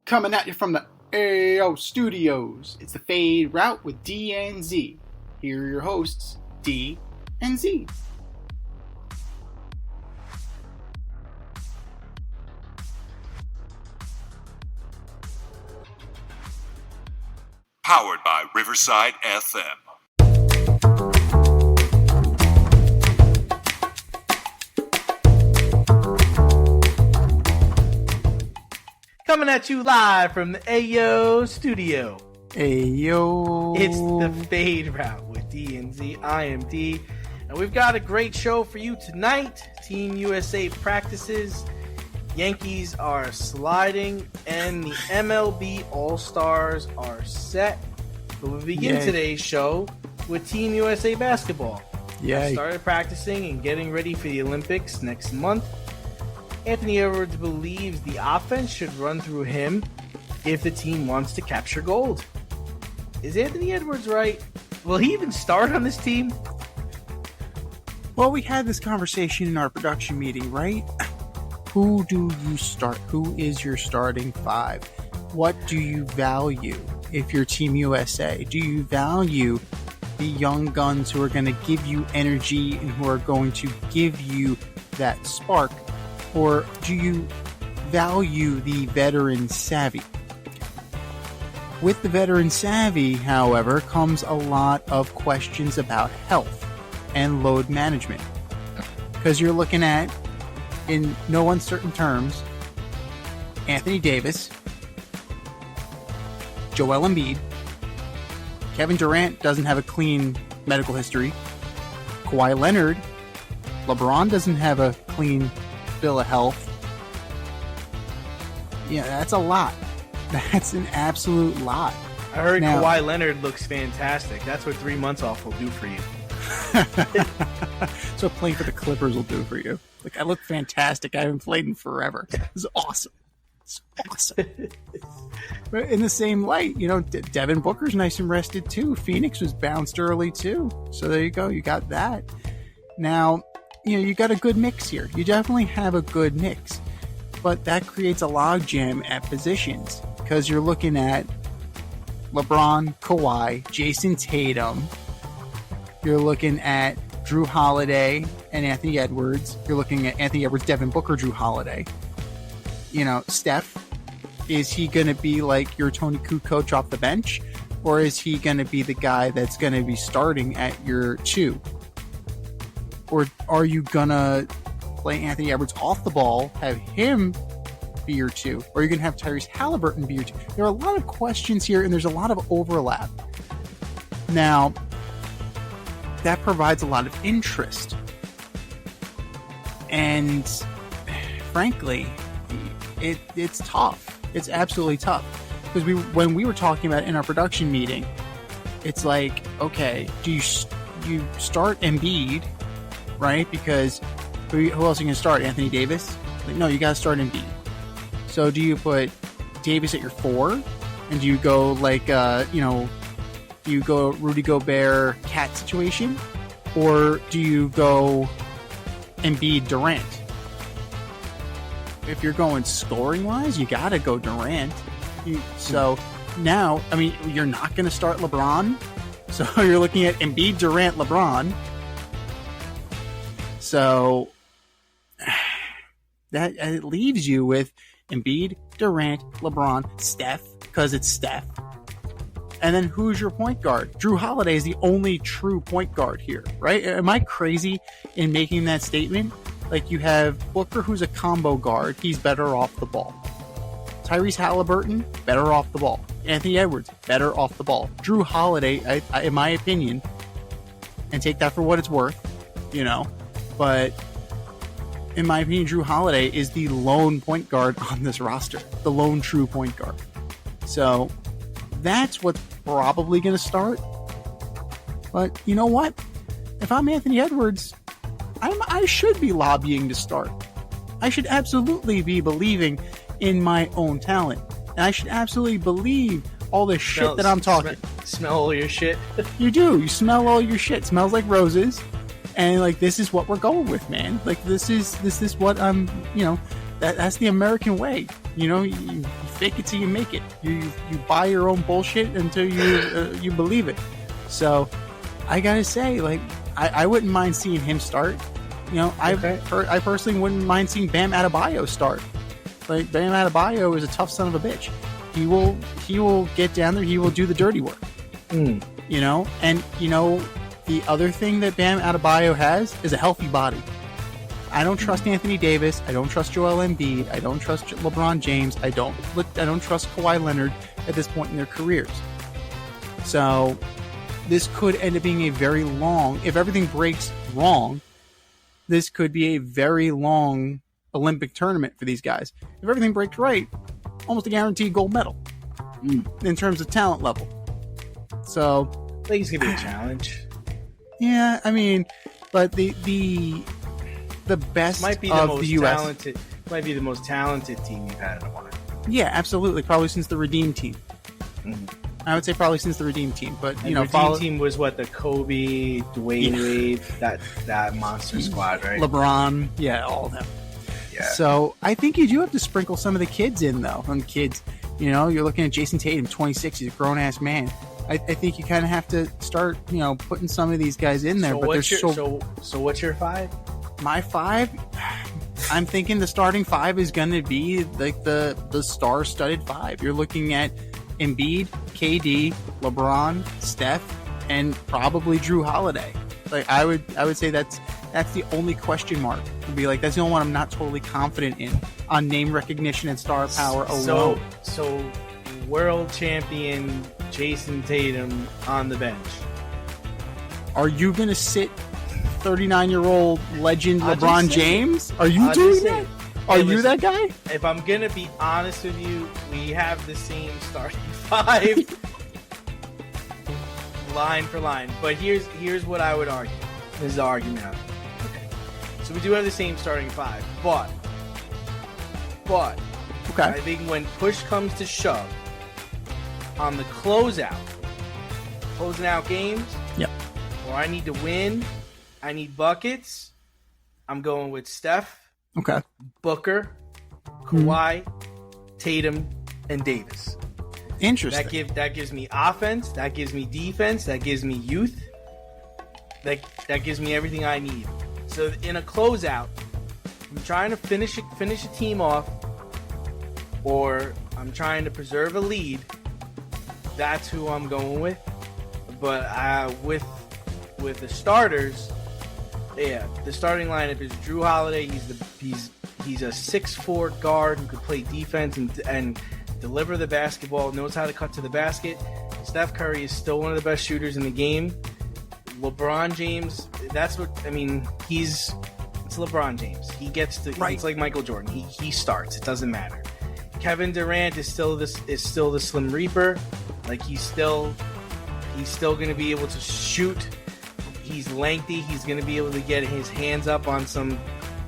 Coming at you from the AO Studios, it's the Fade Route with D and Z. Here are your hosts, D and Z. Powered by Riverside FM. Coming at you live from the AO Studio. Ayo. It's the Fade Route with D and Z. I am D, and we've got a great show for you tonight. Team USA practices. Yankees are sliding, and the MLB All-Stars are set. But we begin today's show with Team USA basketball. Yay. Started practicing and getting ready for the Olympics next month. Anthony Edwards believes the offense should run through him if the team wants to capture gold. Is Anthony Edwards right? Will he even start on this team? Well, we had this conversation in our production meeting, right? Who do you start? Who is your starting five? What do you value if you're Team USA? Do you value the young guns who are going to give you energy and who are going to give you that spark? Or do you value the veteran savvy? With the veteran savvy, however, comes a lot of questions about health and load management. Because you're looking at, in no uncertain terms, Anthony Davis, Joel Embiid, Kevin Durant doesn't have a clean medical history, Kawhi Leonard, LeBron doesn't have a clean bill of health. Yeah, that's a lot. That's an absolute lot. I heard Now, Kawhi Leonard looks fantastic. That's what 3 months off will do for you. That's what playing for the Clippers will do for you. Like, I look fantastic. I haven't played in forever. This is awesome. It's awesome. But in the same light, you know, Devin Booker's nice and rested too. Phoenix was bounced early too. So there you go. You got that. Now, you know, you got a good mix here. You definitely have a good mix. But that creates a logjam at positions because you're looking at LeBron, Kawhi, Jayson Tatum. You're looking at Drew Holiday and Anthony Edwards. You're looking at Anthony Edwards, Devin Booker, Drew Holiday. You know, Steph, is he going to be like your Tony Kukoc off the bench? Or is he going to be the guy that's going to be starting at your 2? Or are you going to play Anthony Edwards off the ball, have him be your 2? Or are you going to have Tyrese Halliburton be your 2? There are a lot of questions here, and there's a lot of overlap. Now, that provides a lot of interest. And frankly, it's tough. It's absolutely tough. Because when we were talking about it in our production meeting, it's like, okay, do you start Embiid, right? Because who else are you going to start? Anthony Davis? Like, no, you got to start Embiid. So do you put Davis at your 4? And do you go like, do you go Rudy Gobert Cat situation? Or do you go Embiid Durant? If you're going scoring wise, you got to go Durant. So now, I mean, you're not going to start LeBron. So you're looking at Embiid, Durant, LeBron. So that it leaves you with Embiid, Durant, LeBron, Steph, because it's Steph. And then who's your point guard? Drew Holiday is the only true point guard here, right? Am I crazy in making that statement? Like, you have Booker, who's a combo guard. He's better off the ball. Tyrese Halliburton, better off the ball. Anthony Edwards, better off the ball. Drew Holiday, in my opinion, and take that for what it's worth, you know, but in my opinion, Drew Holiday is the lone point guard on this roster. The lone true point guard. So that's what's probably going to start. But you know what? If I'm Anthony Edwards, I should be lobbying to start. I should absolutely be believing in my own talent. And I should absolutely believe all the shit that I'm talking. Smell all your shit. You do. You smell all your shit. It smells like roses. And like, this is what we're going with, man. Like, this is what I'm, you know, That's the American way. You fake it till you make it. You buy your own bullshit until you believe it. So I gotta say, like, I wouldn't mind seeing him start. I personally wouldn't mind seeing Bam Adebayo start. Like, Bam Adebayo is a tough son of a bitch. He will get down there. He will do the dirty work. And the other thing that Bam Adebayo has is a healthy body. I don't trust Anthony Davis. I don't trust Joel Embiid. I don't trust LeBron James. I don't trust Kawhi Leonard at this point in their careers. So this could end up being a very long, if everything breaks wrong, this could be a very long Olympic tournament for these guys. If everything breaks right, almost a guaranteed gold medal in terms of talent level. So I think it's going to be a challenge. Yeah, I mean, but the best might be of the most the U.S. talented. Might be the most talented team you've had in a while. Yeah, absolutely. Probably since the Redeem team. I would say probably since the Redeem team. But the Redeem team was what, the Kobe, Dwayne Wade, that monster squad, right? LeBron, yeah, all of them. Yeah. So I think you do have to sprinkle some of the kids in, though. And kids, you're looking at Jayson Tatum, 26. He's a grown ass man. I think you kind of have to start, putting some of these guys in there. So but what's your 5? My 5, I'm thinking the starting 5 is going to be like the star-studded 5. You're looking at Embiid, KD, LeBron, Steph, and probably Drew Holiday. Like I would say that's the only question mark. Would be like, that's the only one I'm not totally confident in on name recognition and star power alone. So world champion Jayson Tatum on the bench. Are you going to sit 39-year-old legend LeBron James? Are you doing that? Are you that guy? If I'm going to be honest with you, we have the same starting 5 line for line. But here's what I would argue. This is the argument. Okay. So we do have the same starting 5, but okay. I think when push comes to shove, on the closing out games, yep, or I need to win, I need buckets, I'm going with Steph, okay, Booker, Kawhi, Tatum, and Davis. Interesting. That gives me offense, that gives me defense, that gives me youth, that gives me everything I need. So in a closeout, I'm trying to finish a team off, or I'm trying to preserve a lead. That's who I'm going with. But with the starters, the starting lineup is Drew Holiday. He's a 6'4" guard who could play defense and deliver the basketball, knows how to cut to the basket. Steph Curry is still one of the best shooters in the game. LeBron James, it's LeBron James. He gets to, right. It's like Michael Jordan. He starts. It doesn't matter. Kevin Durant is still the Slim Reaper. Like he's still going to be able to shoot. He's lengthy. He's going to be able to get his hands up on some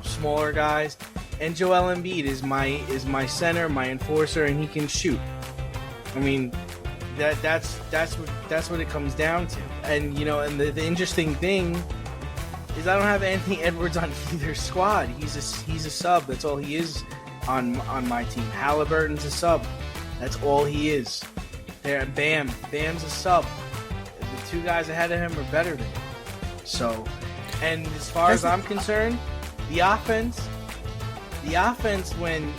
smaller guys. And Joel Embiid is my center, my enforcer, and he can shoot. I mean, that's what it comes down to. And and the interesting thing is I don't have Anthony Edwards on either squad. He's a sub. That's all he is on my team. Halliburton's a sub. That's all he is. There, Bam's a sub. The 2 guys ahead of him are better than him. So, and as far as I'm concerned, the offense when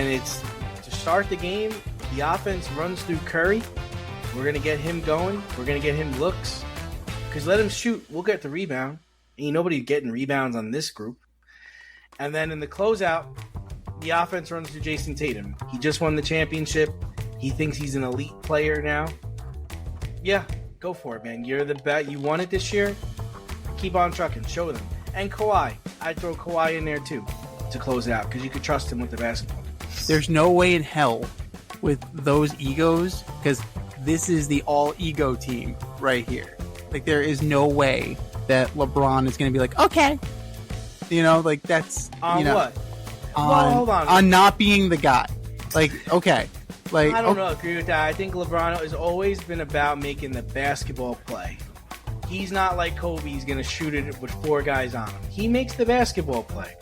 it's to start the game, the offense runs through Curry. We're gonna get him going. We're gonna get him looks. Because let him shoot, we'll get the rebound. Ain't nobody getting rebounds on this group. And then in the closeout, the offense runs through Jayson Tatum. He just won the championship. He thinks he's an elite player now. Yeah, go for it, man. You're the best. You won it this year. Keep on trucking. Show them. And Kawhi. I'd throw Kawhi in there too to close out because you could trust him with the basketball. There's no way in hell with those egos, because this is the all-ego team right here. Like, there is no way that LeBron is going to be like, okay. Like, that's... On what? Hold on. On not being the guy. Like, okay. Like, I don't agree with that. I think LeBron has always been about making the basketball play. He's not like Kobe. He's going to shoot it with 4 guys on him. He makes the basketball play.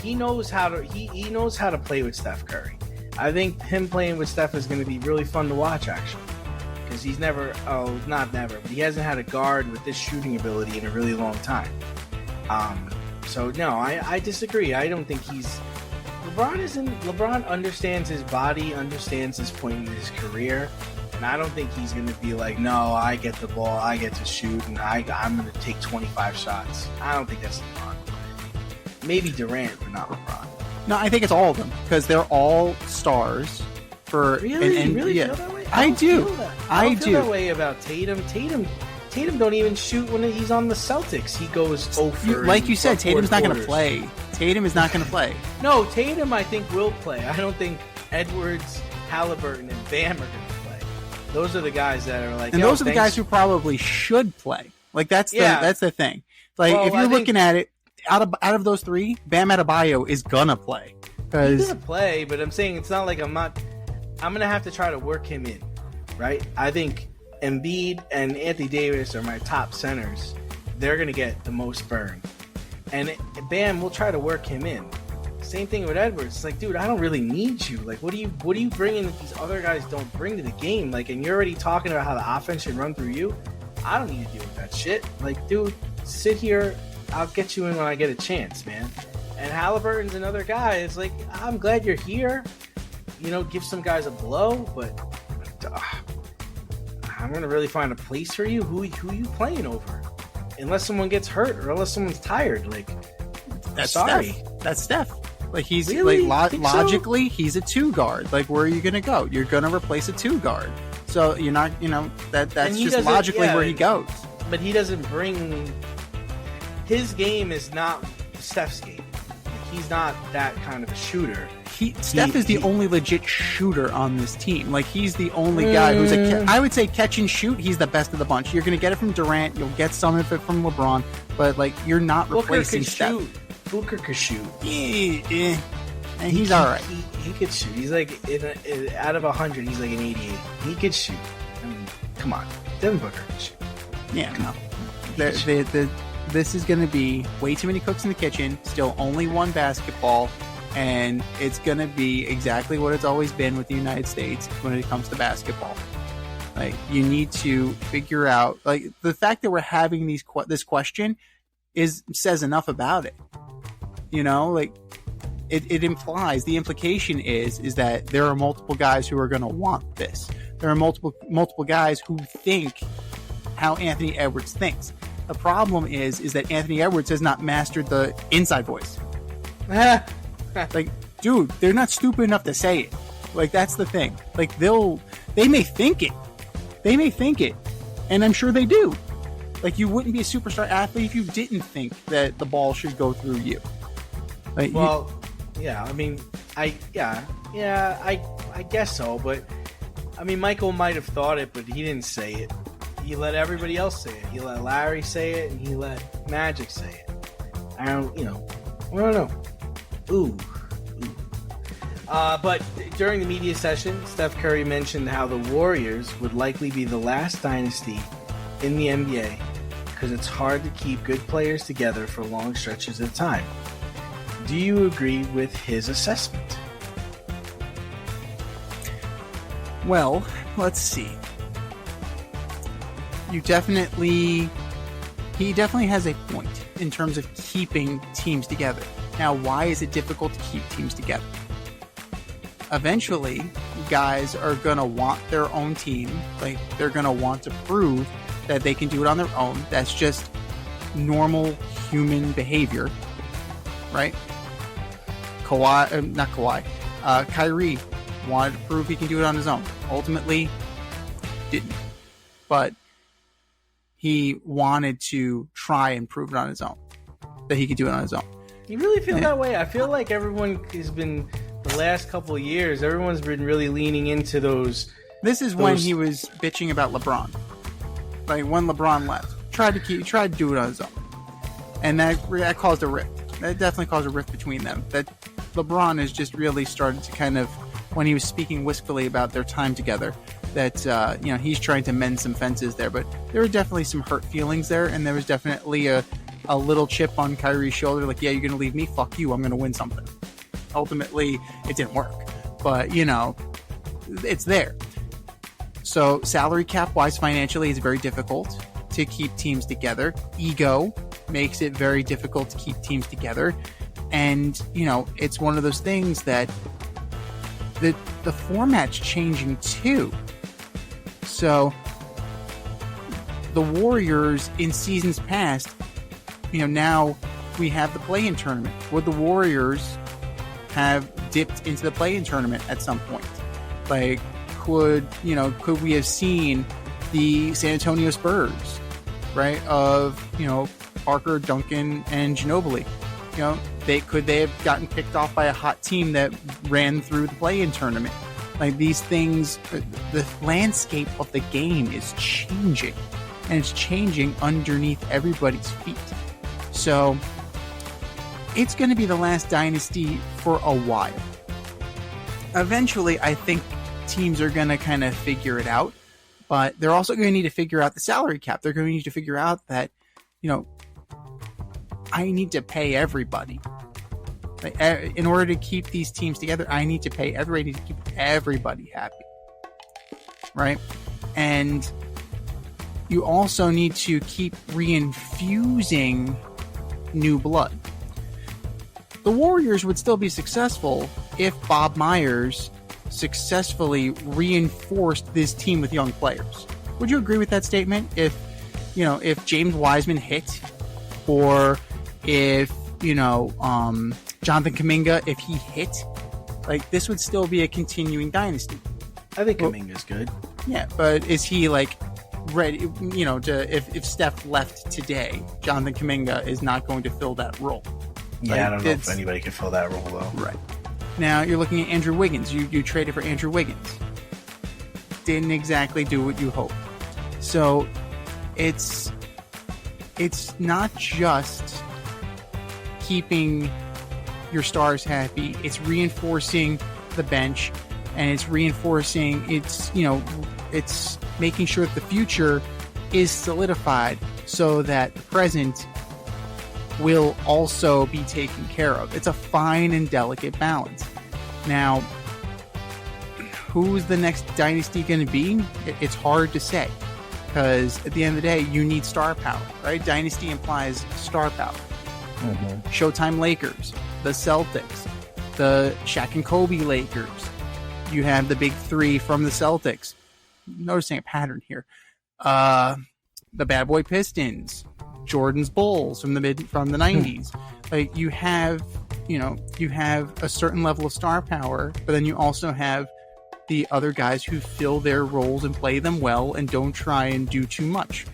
he knows how to he knows how to play with Steph Curry. I think him playing with Steph is going to be really fun to watch, actually, because he's not never, but he hasn't had a guard with this shooting ability in a really long time. So no, I disagree. I don't think LeBron understands his body, understands his point in his career, and I don't think he's going to be like, no, I get the ball, I get to shoot, and I'm going to take 25 shots. I don't think that's LeBron. Maybe Durant, but not LeBron. No, I think it's all of them because they're all stars for really. and You really yeah. feel that way? I do. I don't feel that way about Tatum. Tatum don't even shoot when he's on the Celtics. He goes over. Like you said, Tatum's not going to play. Tatum is not going to play. No, Tatum I think will play. I don't think Edwards, Halliburton, and Bam are going to play. Those are the guys that are like. And those are the guys who probably should play. Like that's the thing. Like if you're looking at it, out of those three, Bam Adebayo is gonna play. He's gonna play, but I'm saying it's not like I'm gonna have to try to work him in, right? I think Embiid and Anthony Davis are my top centers. They're gonna get the most burn, and Bam will try to work him in. Same thing with Edwards. It's like, dude, I don't really need you. Like, what are you bringing that these other guys don't bring to the game? Like, and you're already talking about how the offense should run through you. I don't need to deal with that shit. Like, dude, sit here. I'll get you in when I get a chance, man. And Halliburton's another guy. It's like, I'm glad you're here. You know, give some guys a blow, but I'm going to really find a place for you. Who are you playing over? Unless someone gets hurt or unless someone's tired. Like, that's sorry. Steph. That's Steph. Like, he's really? logically, he's a two guard. Like, where are you going to go? You're going to replace a two guard. So you're not, that's just logically where he goes. But he doesn't bring. His game is not Steph's game. Like, he's not that kind of a shooter. Steph is the only legit shooter on this team. Like, he's the only guy who's I would say catch and shoot. He's the best of the bunch. You're going to get it from Durant. You'll get some of it from LeBron. But, like, you're not replacing Steph. Booker could shoot. Yeah. And he's all right. He could shoot. He's like, out of 100, he's like an 88. He could shoot. I mean, come on. Devin Booker could shoot. Yeah, no. This is going to be way too many cooks in the kitchen, still only one basketball, and it's going to be exactly what it's always been with the United States when it comes to basketball. Like, you need to figure out, like, the fact that we're having this question says enough about it. Like, it implies, the implication is that there are multiple guys who are going to want this. There are multiple guys who think how Anthony Edwards thinks. The problem is that Anthony Edwards has not mastered the inside voice. Like, dude, they're not stupid enough to say it. Like, that's the thing. Like, they may think it. They may think it. And I'm sure they do. Like, you wouldn't be a superstar athlete if you didn't think that the ball should go through you. Like, yeah, I mean, I guess so, but I mean, Michael might have thought it, but he didn't say it. He let everybody else say it. He let Larry say it, and he let Magic say it. I don't know. Ooh. But during the media session, Steph Curry mentioned how the Warriors would likely be the last dynasty in the NBA because it's hard to keep good players together for long stretches of time. Do you agree with his assessment? Well, let's see. He definitely has a point in terms of keeping teams together. Now, why is it difficult to keep teams together? Eventually, guys are going to want their own team. Like, they're going to want to prove that they can do it on their own. That's just normal human behavior, right? Kyrie wanted to prove he can do it on his own. Ultimately, didn't. But he wanted to try and prove it on his own, that he could do it on his own. You really feel that way? I feel like everyone has been, the last couple of years, everyone's been really leaning into those. This is when he was bitching about LeBron. Like, when LeBron left. Tried to do it on his own. And that caused a rift. That definitely caused a rift between them. That LeBron has just really started to kind of, when he was speaking wistfully about their time together, that he's trying to mend some fences there. But there were definitely some hurt feelings there, and there was definitely a a little chip on Kyrie's shoulder, like, yeah, you're going to leave me? Fuck you. I'm going to win something. Ultimately, it didn't work. But, it's there. So salary cap wise, financially, it's very difficult to keep teams together. Ego makes it very difficult to keep teams together. And, it's one of those things that the format's changing too. So the Warriors in seasons past, now we have the play-in tournament. Would the Warriors have dipped into the play-in tournament at some point? Like, could we have seen the San Antonio Spurs, right, of, Parker, Duncan, and Ginobili? Could they have gotten picked off by a hot team that ran through the play-in tournament? Like, these things, the landscape of the game is changing, and it's changing underneath everybody's feet. So it's going to be the last dynasty for a while. Eventually, I think teams are going to kind of figure it out, but they're also going to need to figure out the salary cap. They're going to need to figure out that, I need to pay everybody. Like, in order to keep these teams together, I need to pay everybody to keep everybody happy. Right? And you also need to keep reinfusing new blood. The Warriors would still be successful if Bob Myers successfully reinforced this team with young players. Would you agree with that statement? If James Wiseman hit, or if, Jonathan Kuminga, if he hit, like, this would still be a continuing dynasty. I think Kuminga's good. Yeah, but is he, like, ready, if Steph left today, Jonathan Kuminga is not going to fill that role. Yeah, like, I don't know if anybody can fill that role, though. Right. Now, you're looking at Andrew Wiggins. You traded for Andrew Wiggins. Didn't exactly do what you hoped. So, it's not just keeping your stars happy. It's reinforcing the bench, and it's making sure that the future is solidified so that the present will also be taken care of. It's a fine and delicate balance. Now, who's the next dynasty going to be? It's hard to say, because at the end of the day, you need star power, right? Dynasty implies star power. Mm-hmm. Showtime Lakers, the Celtics, the Shaq and Kobe Lakers. You have the big three from the Celtics. Noticing a pattern here. The Bad Boy Pistons, Jordan's Bulls from the 90s. Like, you have a certain level of star power, but then you also have the other guys who fill their roles and play them well and don't try and do too much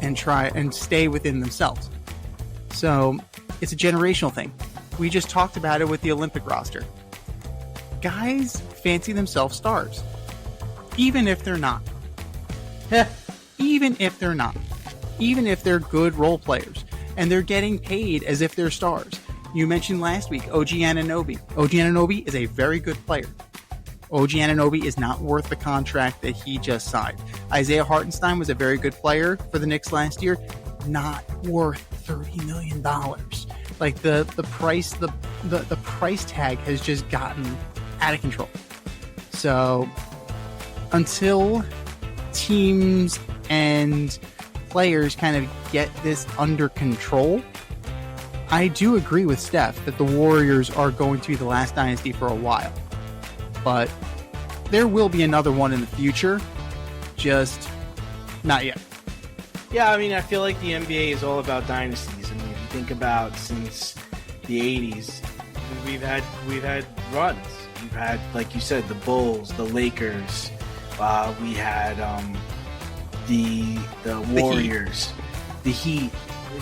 and try and stay within themselves. So it's a generational thing. We just talked about it with the Olympic roster. Guys fancy themselves stars, even if they're not. Even if they're not. Even if they're good role players and they're getting paid as if they're stars. You mentioned last week OG Anunoby. OG Anunoby is a very good player. OG Anunoby is not worth the contract that he just signed. Isaiah Hartenstein was a very good player for the Knicks last year. Not worth $30 million. Like, the price tag has just gotten out of control. So until teams and players kind of get this under control, I do agree with Steph that the Warriors are going to be the last dynasty for a while. But there will be another one in the future, just not yet. Yeah, I mean, I feel like the NBA is all about dynasties. I mean, if you think about since the 80s, we've had runs. We've had, like you said, the Bulls, the Lakers. We had the Warriors, the Heat.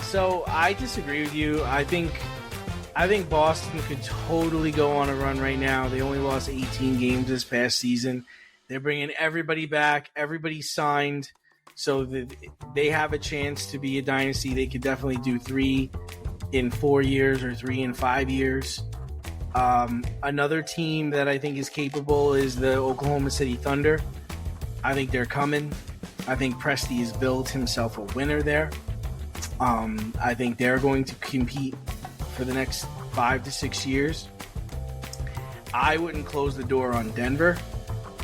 So I disagree with you. I think Boston could totally go on a run right now. They only lost 18 games this past season. They're bringing everybody back. Everybody's signed. So they have a chance to be a dynasty. They could definitely do 3 in 4 years or 3 in 5 years. Another team that I think is capable is the Oklahoma City Thunder. I think they're coming. I think Presti has built himself a winner there. I think they're going to compete for the next 5 to 6 years. I wouldn't close the door on Denver.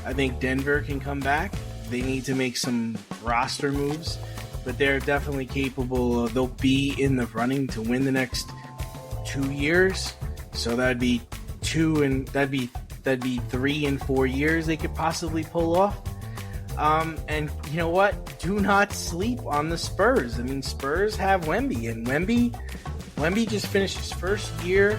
I think Denver can come back. They need to make some roster moves, but they're definitely capable. They'll be in the running to win the next 2 years. So that'd be 3 and 4 years they could possibly pull off. And you know what? Do not sleep on the Spurs. I mean, Spurs have Wemby, and Wemby just finished his first year.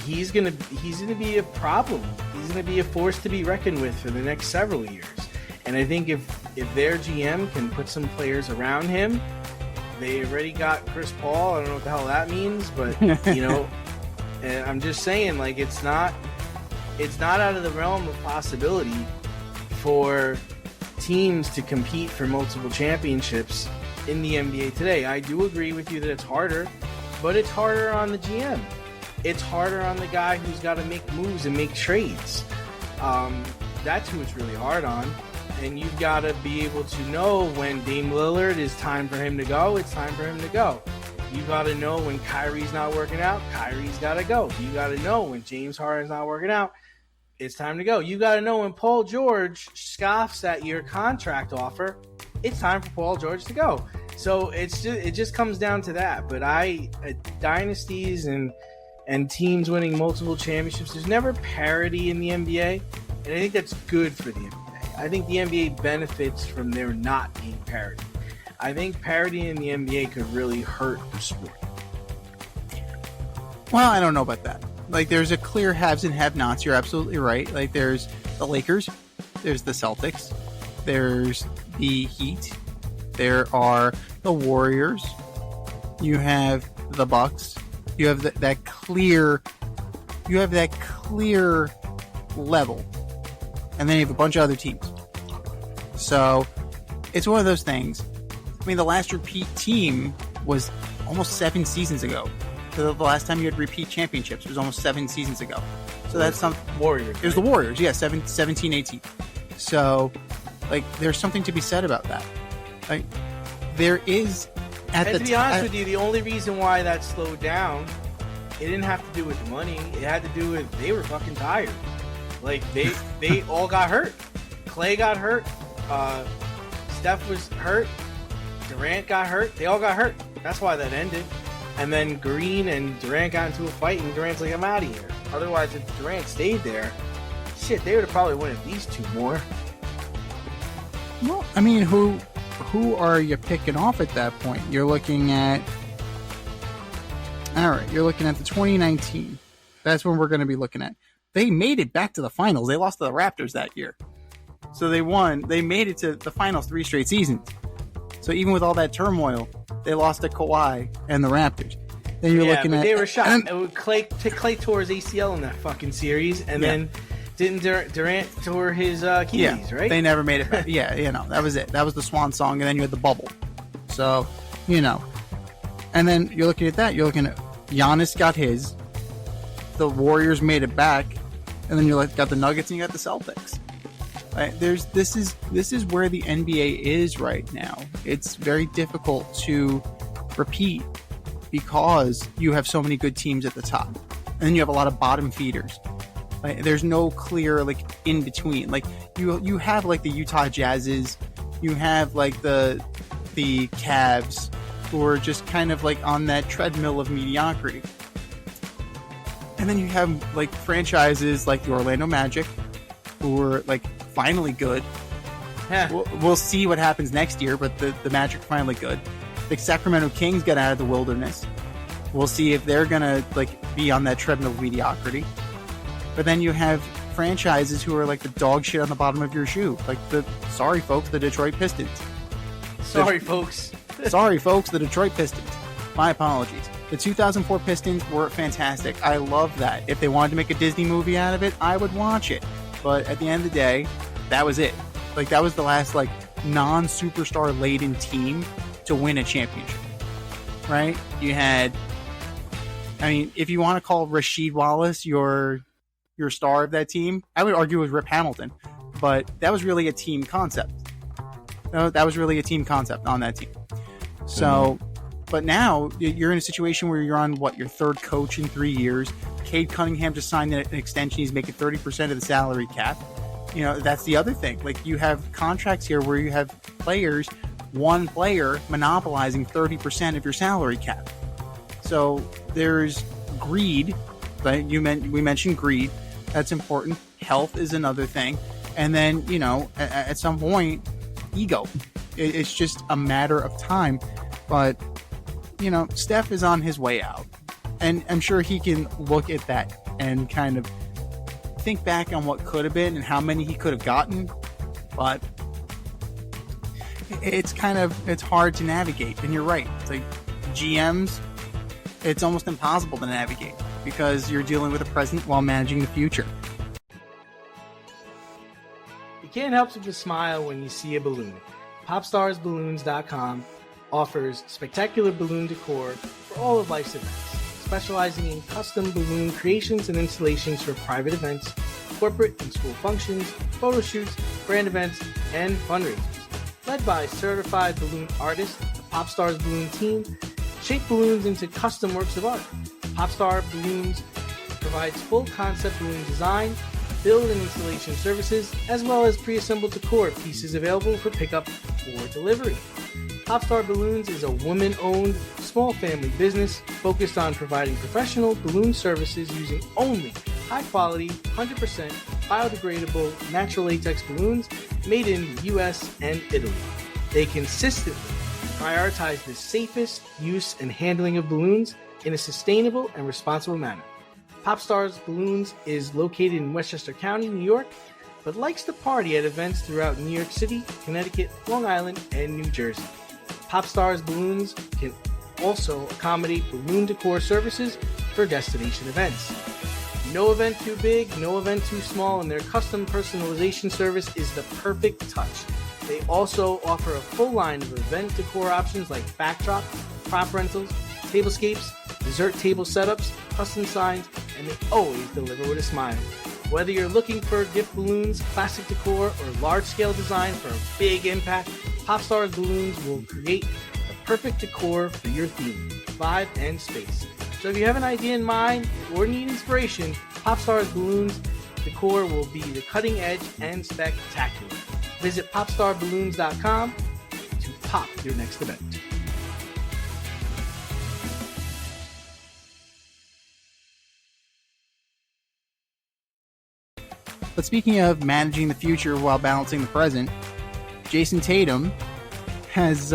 He's gonna be a problem. He's gonna be a force to be reckoned with for the next several years. And I think if their GM can put some players around him, they already got Chris Paul. I don't know what the hell that means, but you know, I'm just saying, like, it's not out of the realm of possibility for teams to compete for multiple championships in the NBA today. I do agree with you that it's harder, but it's harder on the GM. It's harder on the guy who's got to make moves and make trades. That's who it's really hard on. And you've got to be able to know when Dame Lillard is time for him to go, it's time for him to go. You got to know when Kyrie's not working out, Kyrie's got to go. You got to know when James Harden's not working out, it's time to go. You got to know when Paul George scoffs at your contract offer, it's time for Paul George to go. So it just comes down to that. But dynasties and teams winning multiple championships, there's never parity in the NBA, and I think that's good for the NBA. I think the NBA benefits from there not being parity. I think parity in the NBA could really hurt the sport. Well, I don't know about that. Like, there's a clear haves and have-nots. You're absolutely right. Like, there's the Lakers, there's the Celtics, there's the Heat, there are the Warriors, you have the Bucks, you have that clear level, and then you have a bunch of other teams. So it's one of those things. I mean, the last repeat team was almost 7 seasons ago. So the last time you had repeat championships was almost 7 seasons ago. So that's some Warriors. It was the Warriors, yeah, 17, 18. So, like, there's something to be said about that. Like, there is to be honest with you, the only reason why that slowed down, it didn't have to do with money. It had to do with they were fucking tired. Like, they all got hurt. Clay got hurt. Steph was hurt. Durant got hurt. They all got hurt. That's why that ended. And then Green and Durant got into a fight, and Durant's like, I'm out of here. Otherwise, if Durant stayed there, shit, they would have probably won at least 2 more. Well, I mean, who are you picking off at that point? You're looking at... All right, you're looking at the 2019. That's when we're going to be looking at. They made it back to the finals. They lost to the Raptors that year. So they won. They made it to the finals 3 straight seasons. So even with all that turmoil, they lost to Kawhi and the Raptors. Then you're looking at... they were shot. Clay tore his ACL in that fucking series, and then didn't Durant tore his Achilles, right? They never made it back. Yeah, that was it. That was the swan song, and then you had the bubble. So, And then you're looking at that. You're looking at Giannis got his. The Warriors made it back. And then you got the Nuggets and you got the Celtics. Right? This is where the NBA is right now. It's very difficult to repeat because you have so many good teams at the top, and then you have a lot of bottom feeders. Right? There's no clear in between. Like you have the Utah Jazzes, you have the Cavs, who are just kind of on that treadmill of mediocrity, and then you have franchises like the Orlando Magic, who are finally good. We'll see what happens next year, but the Magic are finally good. The Sacramento Kings got out of the wilderness. We'll see if they're gonna be on that treadmill of mediocrity. But then you have franchises who are the dog shit on the bottom of your shoe, the Detroit Pistons. Sorry, folks, the Detroit Pistons. My apologies. The 2004 Pistons were fantastic. I love that. If they wanted to make a Disney movie out of it, I would watch it. But at the end of the day, that was it. That was the last non-superstar laden team to win a championship, right? You had, if you want to call Rasheed Wallace your star of that team, I would argue it was Rip Hamilton, but that was really a team concept. That was really a team concept on that team. So, but now you're in a situation where you're on your third coach in 3 years. Cade Cunningham just signed an extension. He's making 30% of the salary cap. That's the other thing. Like, you have contracts here where you have players, one player monopolizing 30% of your salary cap. So there's greed. Right? We mentioned greed. That's important. Health is another thing. And then, at some point, ego. It's just a matter of time. But, Steph is on his way out. And I'm sure he can look at that and kind of think back on what could have been and how many he could have gotten. But it's hard to navigate. And you're right. It's like GMs, it's almost impossible to navigate because you're dealing with the present while managing the future. You can't help but smile when you see a balloon. PopstarsBalloons.com offers spectacular balloon decor for all of life's events, specializing in custom balloon creations and installations for private events, corporate and school functions, photo shoots, brand events, and fundraisers. Led by certified balloon artists, the Popstars Balloon team shape balloons into custom works of art. Popstar Balloons provides full concept balloon design, build and installation services, as well as pre-assembled decor pieces available for pickup or delivery. Popstar Balloons is a woman-owned, small family business focused on providing professional balloon services using only high-quality, 100% biodegradable natural latex balloons made in the US and Italy. They consistently prioritize the safest use and handling of balloons in a sustainable and responsible manner. Popstars Balloons is located in Westchester County, New York, but likes to party at events throughout New York City, Connecticut, Long Island, and New Jersey. Popstars Balloons can also accommodate balloon decor services for destination events. No event too big, no event too small, and their custom personalization service is the perfect touch. They also offer a full line of event decor options like backdrop, prop rentals, tablescapes, dessert table setups, custom signs, and they always deliver with a smile. Whether you're looking for gift balloons, classic decor, or large-scale design for a big impact, Popstars Balloons will create the perfect decor for your theme, vibe, and space. So if you have an idea in mind or need inspiration, Popstars Balloons decor will be the cutting edge and spectacular. Visit popstarballoons.com to pop your next event. But speaking of managing the future while balancing the present, Jayson Tatum has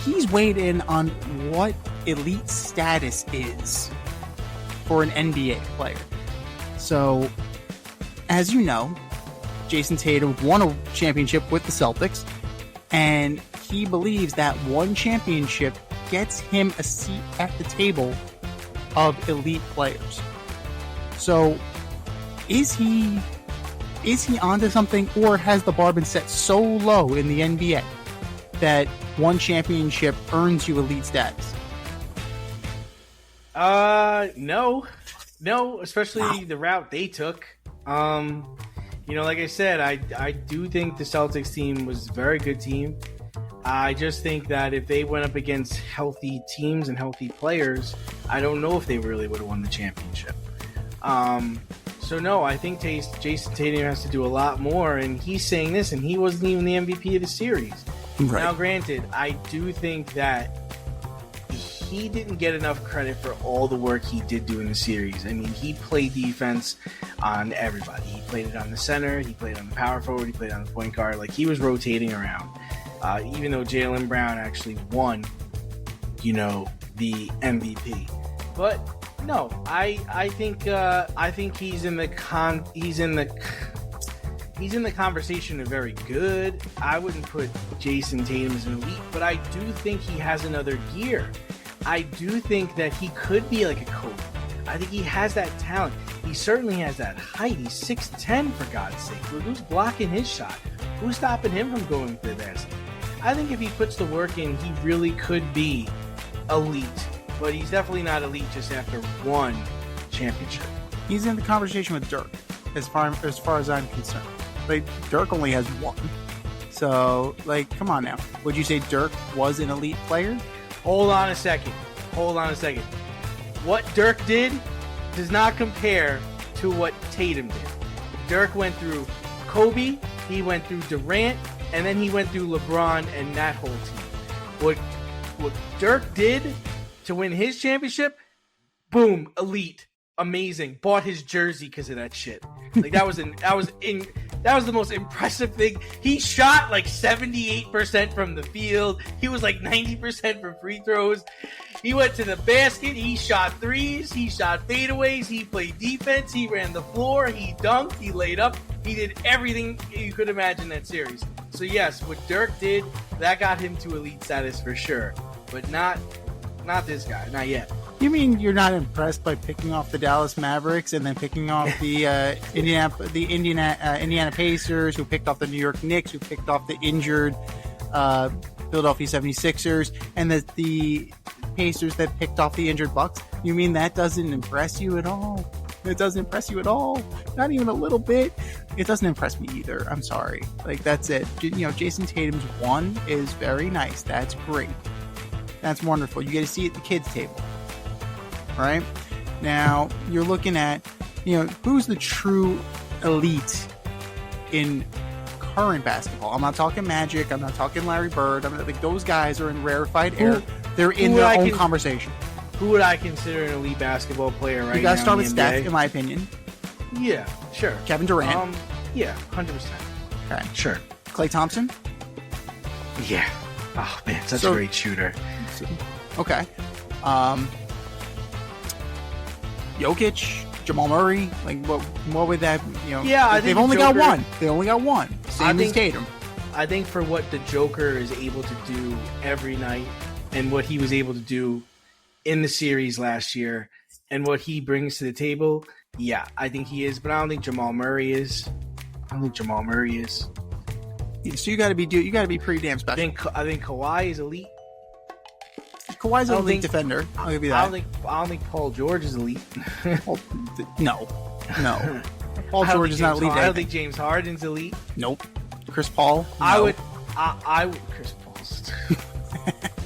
he's weighed in on what elite status is for an NBA player. So, as you know, Jayson Tatum won a championship with the Celtics, and he believes that one championship gets him a seat at the table of elite players. So, is he onto something, or has the bar been set so low in the NBA that one championship earns you elite status? No, especially the route they took. Like I said, I do think the Celtics team was a very good team. I just think that if they went up against healthy teams and healthy players, I don't know if they really would have won the championship. So no, I think Jayson Tatum has to do a lot more, and he's saying this, and he wasn't even the MVP of the series. Right. Now, granted, I do think that he didn't get enough credit for all the work he did do in the series. I mean, he played defense on everybody. He played it on the center, he played on the power forward, he played on the point guard. Like, he was rotating around. Even though Jaylen Brown actually won, the MVP. But no, I think he's in the conversation of very good. I wouldn't put Jayson Tatum as an elite, but I do think he has another gear. I do think that he could be like a Kobe. I think he has that talent. He certainly has that height. He's 6'10", for God's sake. Who's blocking his shot? Who's stopping him from going to the basket? I think if he puts the work in, he really could be elite. But he's definitely not elite just after one championship. He's in the conversation with Dirk, as far as I'm concerned. Like, Dirk only has one. So, like, come on now. Would you say Dirk was an elite player? Hold on a second. What Dirk did does not compare to what Tatum did. Dirk went through Kobe, he went through Durant, and then he went through LeBron and that whole team. What Dirk did to win his championship, boom, elite, amazing. Bought his jersey because of that shit. Like that was the most impressive thing. He shot like 78% from the field. He was like 90% from free throws. He went to the basket. He shot threes. He shot fadeaways. He played defense. He ran the floor. He dunked. He laid up. He did everything you could imagine in that series. So yes, what Dirk did, that got him to elite status for sure. But not this guy. Not yet. You mean you're not impressed by picking off the Dallas Mavericks and then picking off the Indiana Pacers, who picked off the New York Knicks, who picked off the injured Philadelphia 76ers, and the Pacers that picked off the injured Bucks? You mean that doesn't impress you at all? It doesn't impress you at all? Not even a little bit? It doesn't impress me either. I'm sorry. Like, that's it. You know, Jayson Tatum's 1 is very nice. That's great. That's wonderful. You get to see it at the kids' table. Right? Now, you're looking at, who's the true elite in current basketball. I'm not talking Magic. I'm not talking Larry Bird. I'm like, those guys are in rarefied air. They're in their own conversation. Who would I consider an elite basketball player right now? You got to start with NBA? Steph, in my opinion. Yeah, sure. Kevin Durant. Yeah, 100%. Okay. Sure. Klay Thompson? Yeah. Oh, man, such a great shooter. Okay. Jokic, Jamal Murray, like what would that, Yeah, I think they've only got one. They only got one. Same as Tatum. I think for what the Joker is able to do every night and what he was able to do in the series last year and what he brings to the table, yeah, I think he is, but I don't think Jamal Murray is. Yeah, so you got to be pretty damn special. I think Kawhi is elite. Kawhi's an elite defender. I'll give you that. I don't think Paul George is elite. No. Paul George is not elite. I don't think James Harden's elite. Nope. Chris Paul. No. I would. Chris Paul's.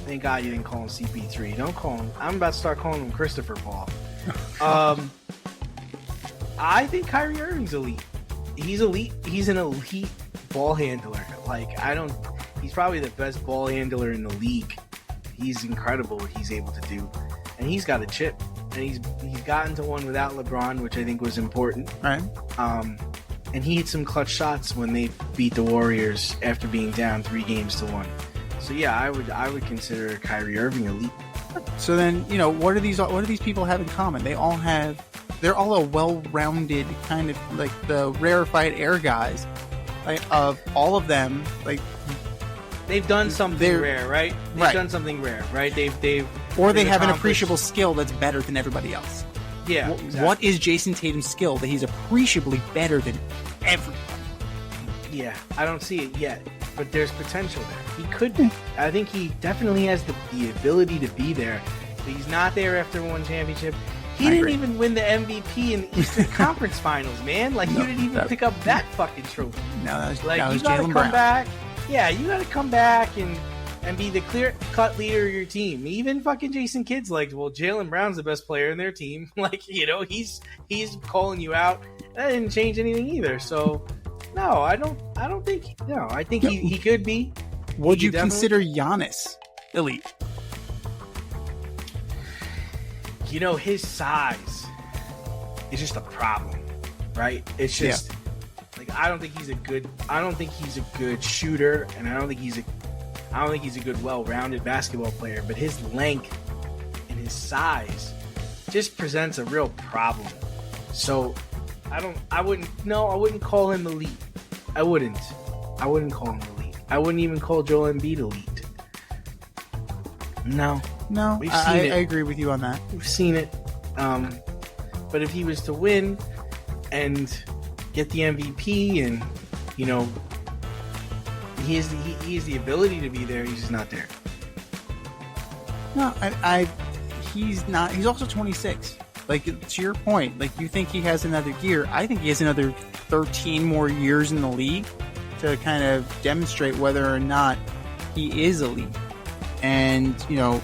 Thank God you didn't call him CP3. Don't call him. I'm about to start calling him Christopher Paul. I think Kyrie Irving's elite. He's elite. He's an elite ball handler. He's probably the best ball handler in the league. He's incredible what he's able to do, and he's got a chip, and he's gotten to one without LeBron, which I think was important. Right. And he hit some clutch shots when they beat the Warriors after being down 3-1. So yeah, I would consider Kyrie Irving elite. So then, what do these people have in common? They're all a well-rounded kind of like the rarefied air guys. Like, of all of them, like. They've done something rare, right? They've done something rare, right? They have an appreciable skill that's better than everybody else. Yeah. Exactly. What is Jayson Tatum's skill that he's appreciably better than everybody? Yeah, I don't see it yet, but there's potential there. He could be. I think he definitely has the ability to be there, but he's not there after one championship. He didn't even win the MVP in the Eastern Conference Finals, man. Like, you didn't even pick up that fucking trophy. No, that was Jaylen Brown. Back. Yeah, you got to come back and be the clear-cut leader of your team. Even fucking Jason Kidd's like, well, Jaylen Brown's the best player in their team. Like, he's calling you out. That didn't change anything either. So, no, I don't think. No, I think he could be. Would you consider Giannis elite? His size is just a problem, right? It's just. Yeah. I don't think he's a good shooter, and I don't think he's a good well-rounded basketball player, but his length and his size just presents a real problem. So I wouldn't call him elite. I wouldn't call him elite. I wouldn't even call Joel Embiid elite. No. I agree with you on that. We've seen it. But if he was to win and get the MVP, and he has the ability to be there, he's just not there. No, he's not. He's also 26. Like, to your point, like, you think he has another year. I think he has another 13 more years in the league. to kind of demonstrate whether or not he is elite. And, you know,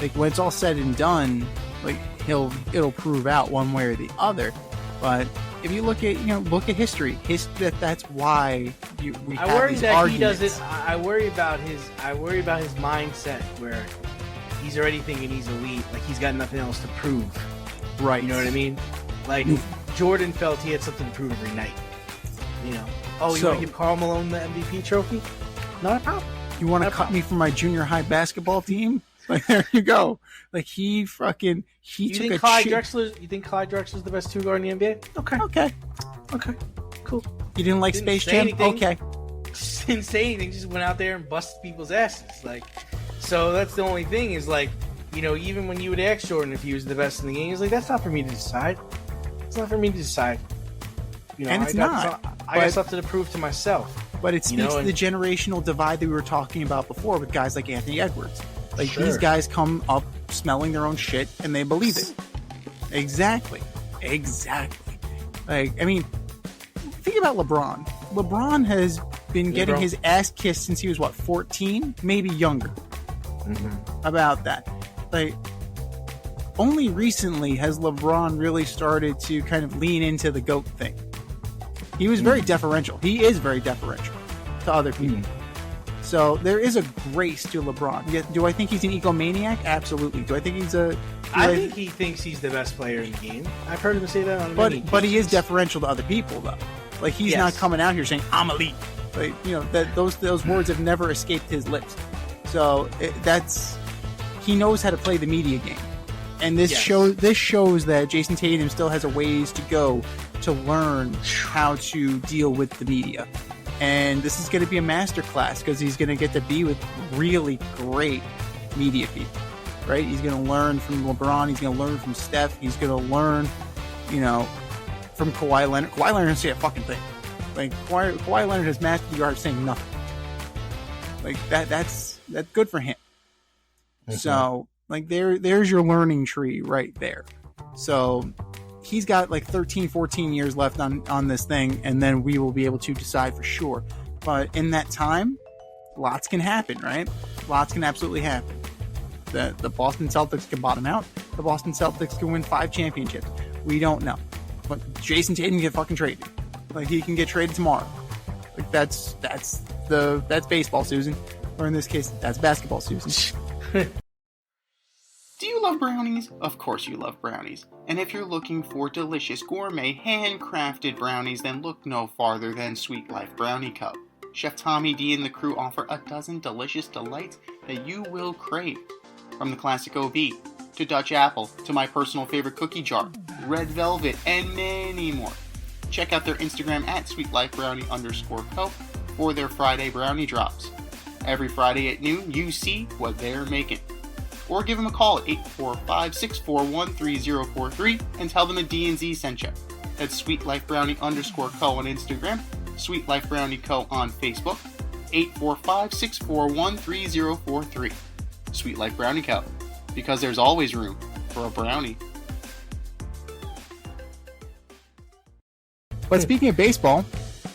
like when it's all said and done, like it'll prove out one way or the other. But if you look at history, that's why we have worry these that arguments. he doesn't. I worry about his mindset where he's already thinking he's elite, like he's got nothing else to prove. Right. You know what I mean? Like Jordan felt he had something to prove every night. You know. Oh, you want to give Karl Malone the MVP trophy? Not a problem. You want to cut me from my junior high basketball team? Like, there you go. Like, he took a shit. You think Clyde Drexler's the best 2 guard in the NBA? Okay. Cool. You didn't like Space Jam? Okay. Just didn't say anything. Just went out there and busted people's asses. Like, so that's the only thing is like, you know, even when you would ask Jordan if he was the best in the game, he's like, that's not for me to decide. It's not for me to decide. You know, And it's not. I got something to prove to myself. But it speaks to the generational divide that we were talking about before with guys like Anthony Edwards. Like, these guys come up smelling their own shit and they believe it. Exactly. Like, I mean, think about LeBron. LeBron has been getting his ass kissed since he was, 14? Maybe younger. About that. Like, only recently has LeBron really started to kind of lean into the GOAT thing. He was very deferential. He is very deferential to other people. So there is a grace to LeBron. Do I think he's an egomaniac? Absolutely. Do I think he's I think he thinks he's the best player in the game. I've heard him say that on many occasions. But he is deferential to other people, though. Like, he's not coming out here saying, I'm elite. Like, you know, that those words have never escaped his lips. So he knows how to play the media game. And this shows that Jayson Tatum still has a ways to go to learn how to deal with the media. And this is going to be a masterclass because he's going to get to be with really great media people, right? He's going to learn from LeBron. He's going to learn from Steph. He's going to learn, you know, from Kawhi Leonard. Kawhi Leonard doesn't say a fucking thing. Like, Kawhi Leonard has mastered the art of saying nothing. Like, that's good for him. So, like, there's your learning tree right there. So he's got like 13, 14 years left on this thing, and then we will be able to decide for sure. But in that time, lots can happen, right? Lots can absolutely happen. The Boston Celtics can bottom out. The Boston Celtics can win 5 championships. We don't know. But Jayson Tatum can get fucking traded. Like, he can get traded tomorrow. Like, that's baseball, Susan. Or in this case, that's basketball, Susan. Do you love brownies? Of course you love brownies. And if you're looking for delicious gourmet handcrafted brownies, then look no farther than Sweet Life Brownie Co. Chef Tommy D and the crew offer a dozen delicious delights that you will crave. From the classic OV, to Dutch Apple, to my personal favorite cookie jar, Red Velvet, and many more. Check out their Instagram at sweetlifebrownie_co for their Friday brownie drops. Every Friday at noon, you see what they're making. Or give them a call at 845-641-3043 and tell them a D&Z sent you. That's sweetlifebrownie_co on Instagram, Sweet Life Brownie Co on Facebook, 845-641-3043. Sweet Life Brownie Co. Because there's always room for a brownie. But speaking of baseball,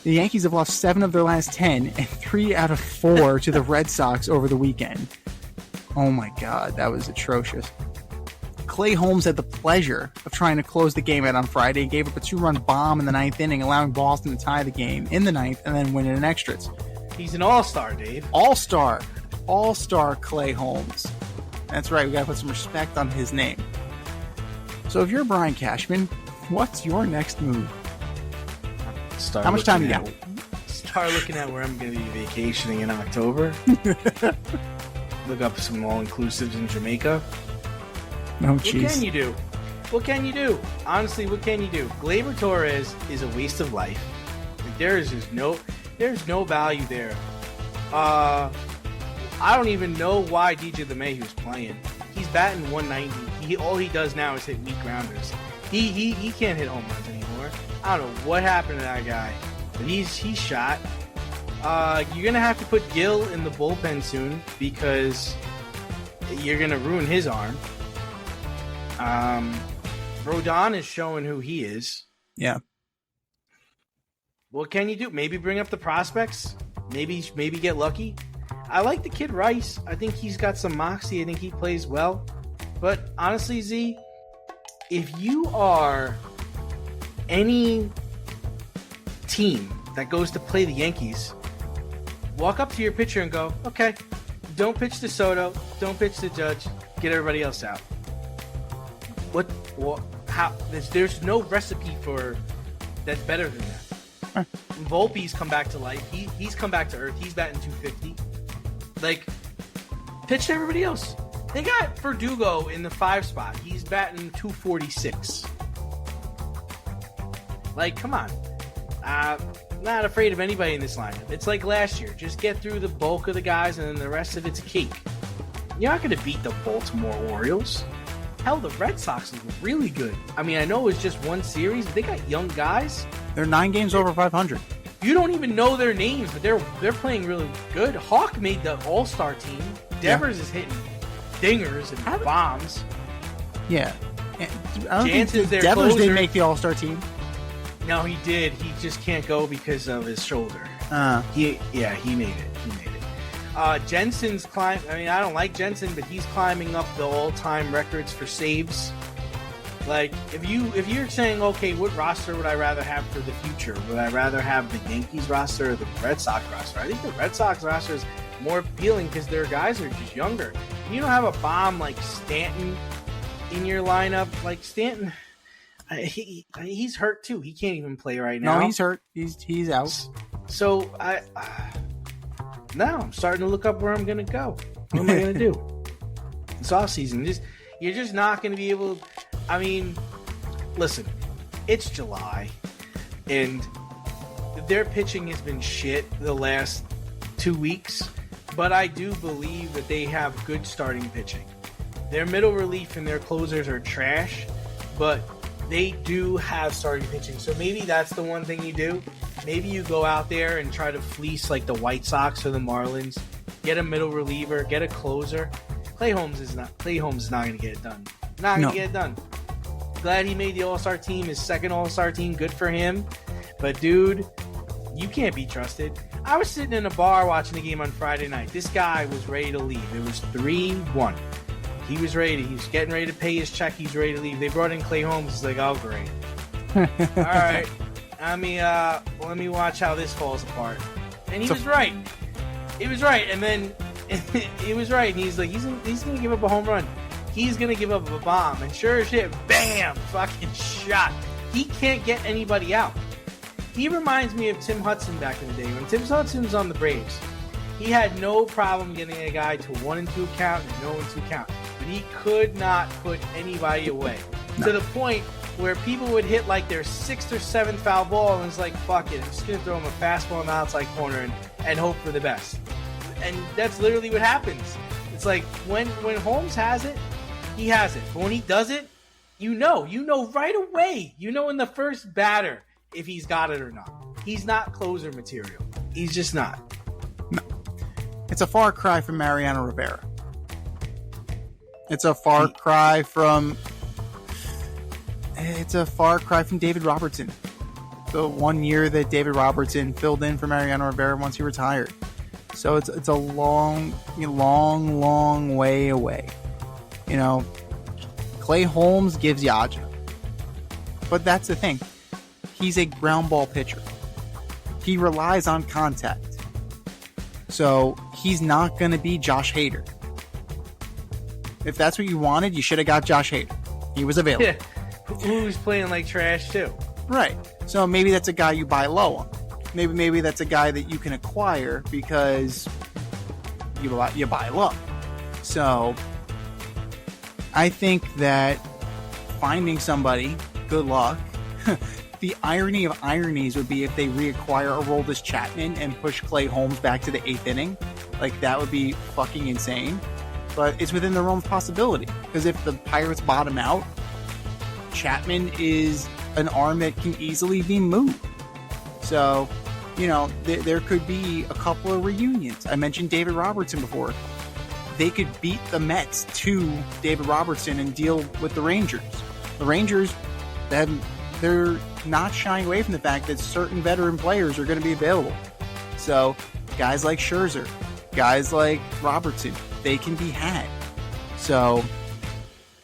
the Yankees have lost 7 of their last 10 and 3 out of 4 to the Red Sox over the weekend. Oh my God, that was atrocious. Clay Holmes had the pleasure of trying to close the game out on Friday, gave up a 2-run bomb in the 9th inning, allowing Boston to tie the game in the 9th and then win it in extras. He's an all-star, Dave. All-star Clay Holmes. That's right, we gotta put some respect on his name. So if you're Brian Cashman, what's your next move? How much time you got? Start looking at where I'm going to be vacationing in October. Look up some all-inclusives in Jamaica. Oh, jeez. What can you do? Honestly, what can you do? Gleyber Torres is a waste of life. Like, there's no value there. I don't even know why DJ LeMahieu's playing. He's batting 190. All he does now is hit weak grounders. He can't hit home runs anymore. I don't know what happened to that guy, but he's shot. You're gonna have to put Gil in the bullpen soon because you're gonna ruin his arm. Rodon is showing who he is. Yeah. what can you do? Maybe bring up the prospects. Maybe get lucky. I like the kid Rice. I think he's got some moxie. I think he plays well. But honestly, Z, if you are any team that goes to play the Yankees, walk up to your pitcher and go, okay, don't pitch to Soto, don't pitch to Judge, get everybody else out. How? There's no recipe for that's better than that. Volpe's come back to life. He's come back to earth. He's batting 250. Like, pitch to everybody else. They got Verdugo in the 5 spot. He's batting 246. Like, come on. Not afraid of anybody in this lineup. It's like last year. Just get through the bulk of the guys, and then the rest of it's cake. You're not going to beat the Baltimore Orioles. Hell, the Red Sox is really good. I mean, I know it was just one series, but they got young guys. They're 9 games over 500. You don't even know their names, but they're playing really good. Hawk made the All-Star team. Devers is hitting dingers and bombs. Yeah. I don't Jansen's think their Devers closer. didn't make the All-Star team. No, he did. He just can't go because of his shoulder. He made it. Jensen's climb. I mean, I don't like Jensen, but he's climbing up the all-time records for saves. Like, if you're saying, okay, what roster would I rather have for the future? Would I rather have the Yankees roster or the Red Sox roster? I think the Red Sox roster is more appealing because their guys are just younger. You don't have a bomb like Stanton in your lineup. Like Stanton, he's hurt too. He can't even play right now. No, he's hurt. He's out. So now I'm starting to look up where I'm gonna go. What am I gonna do? It's off season. You're just not gonna be able. I mean, listen, it's July, and their pitching has been shit the last 2 weeks, but I do believe that they have good starting pitching. Their middle relief and their closers are trash, but they do have starting pitching. So maybe that's the one thing you do. Maybe you go out there and try to fleece like the White Sox or the Marlins, get a middle reliever, get a closer. Clay Holmes is not going to get it done. Not going to get it done. Glad he made the All-Star team, his second All-Star team. Good for him. But, dude, you can't be trusted. I was sitting in a bar watching the game on Friday night. This guy was ready to leave. It was 3-1. He was getting ready to pay his check. He's ready to leave. They brought in Clay Holmes. He's like, oh, great. All right. Let me watch how this falls apart. And he was right. He was right. And then he was right. And he's like, he's going to give up a home run. He's going to give up a bomb. And sure as shit, bam, fucking shot. He can't get anybody out. He reminds me of Tim Hudson back in the day. When Tim Hudson was on the Braves, he had no problem getting a guy to 1-2 count and 0-2 count. But he could not put anybody away. No. To the point where people would hit like their 6th or 7th foul ball and it's like, fuck it, I'm just going to throw him a fastball in the outside corner and hope for the best. And that's literally what happens. It's like when Holmes has it, he has it. But when he does it, you know right away. You know in the first batter if he's got it or not. He's not closer material. He's just not. No. It's a far cry from Mariano Rivera. It's a far cry from David Robertson. The 1 year that David Robertson filled in for Mariano Rivera once he retired. So it's a long way away. You know, Clay Holmes gives Yaja. But that's the thing. He's a ground ball pitcher. He relies on contact. So he's not going to be Josh Hader. If that's what you wanted, you should have got Josh Hader. He was available. Yeah. Who's playing like trash too. Right. So maybe that's a guy you buy low on. Maybe that's a guy that you can acquire because you buy low. So I think that finding somebody, good luck. The irony of ironies would be if they reacquire Aroldis Chapman and push Clay Holmes back to the 8th inning. Like, that would be fucking insane. But it's within the realm of possibility. Because if the Pirates bottom out, Chapman is an arm that can easily be moved. So, you know, there could be a couple of reunions. I mentioned David Robertson before. They could beat the Mets to David Robertson and deal with the Rangers. The Rangers, they're not shying away from the fact that certain veteran players are going to be available. So guys like Scherzer, guys like Robertson, they can be had. So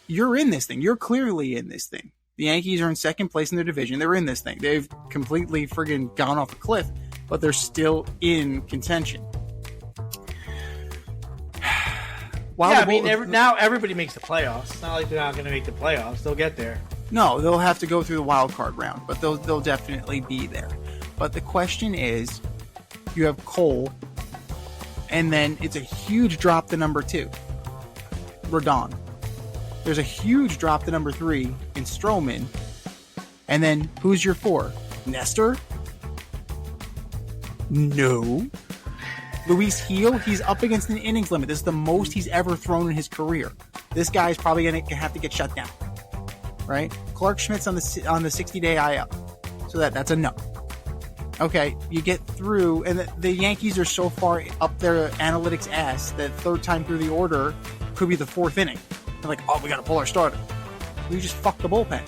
you're in this thing. You're clearly in this thing. The Yankees are in second place in their division. They're in this thing. They've completely friggin' gone off a cliff, but they're still in contention. Now everybody makes the playoffs. It's not like they're not going to make the playoffs. They'll get there. No, they'll have to go through the wild card round, but they'll definitely be there. But the question is, you have Cole, and then it's a huge drop to number 2, Rodon. There's a huge drop to number 3 in Stroman, and then who's your 4? Nestor? No. Luis Gil, he's up against an innings limit. This is the most he's ever thrown in his career. This guy's probably going to have to get shut down, right? Clark Schmidt's on the 60-day IL, so that's a no. Okay, you get through, and the Yankees are so far up their analytics ass that third time through the order could be the 4th inning. They're like, oh, we got to pull our starter. We just fucked the bullpen.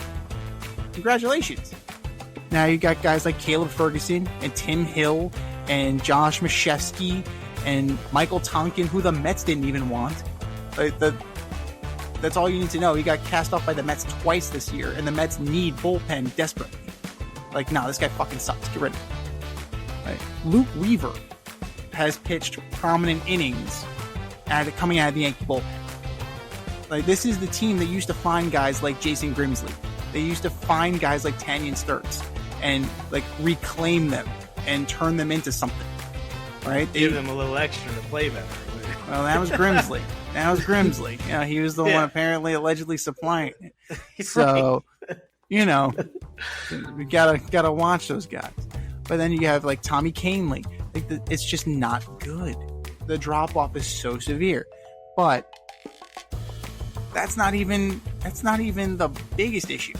Congratulations. Now you got guys like Caleb Ferguson and Tim Hill and Josh Mashevsky and Michael Tonkin, who the Mets didn't even want. That's all you need to know. He got cast off by the Mets twice this year, and the Mets need bullpen desperately. Like, no, this guy fucking sucks. Get rid of him. Right. Luke Weaver has pitched prominent innings coming out of the Yankee bullpen. Like, this is the team that used to find guys like Jason Grimsley. They used to find guys like Tanyan Sturtz and like reclaim them and turn them into something. Right? Give them a little extra to play better. Well, that was Grimsley. Yeah, he was the one apparently allegedly supplying it. So, you know, we gotta watch those guys. But then you have like Tommy Kahnle. Like it's just not good. The drop off is so severe. But that's not even the biggest issue,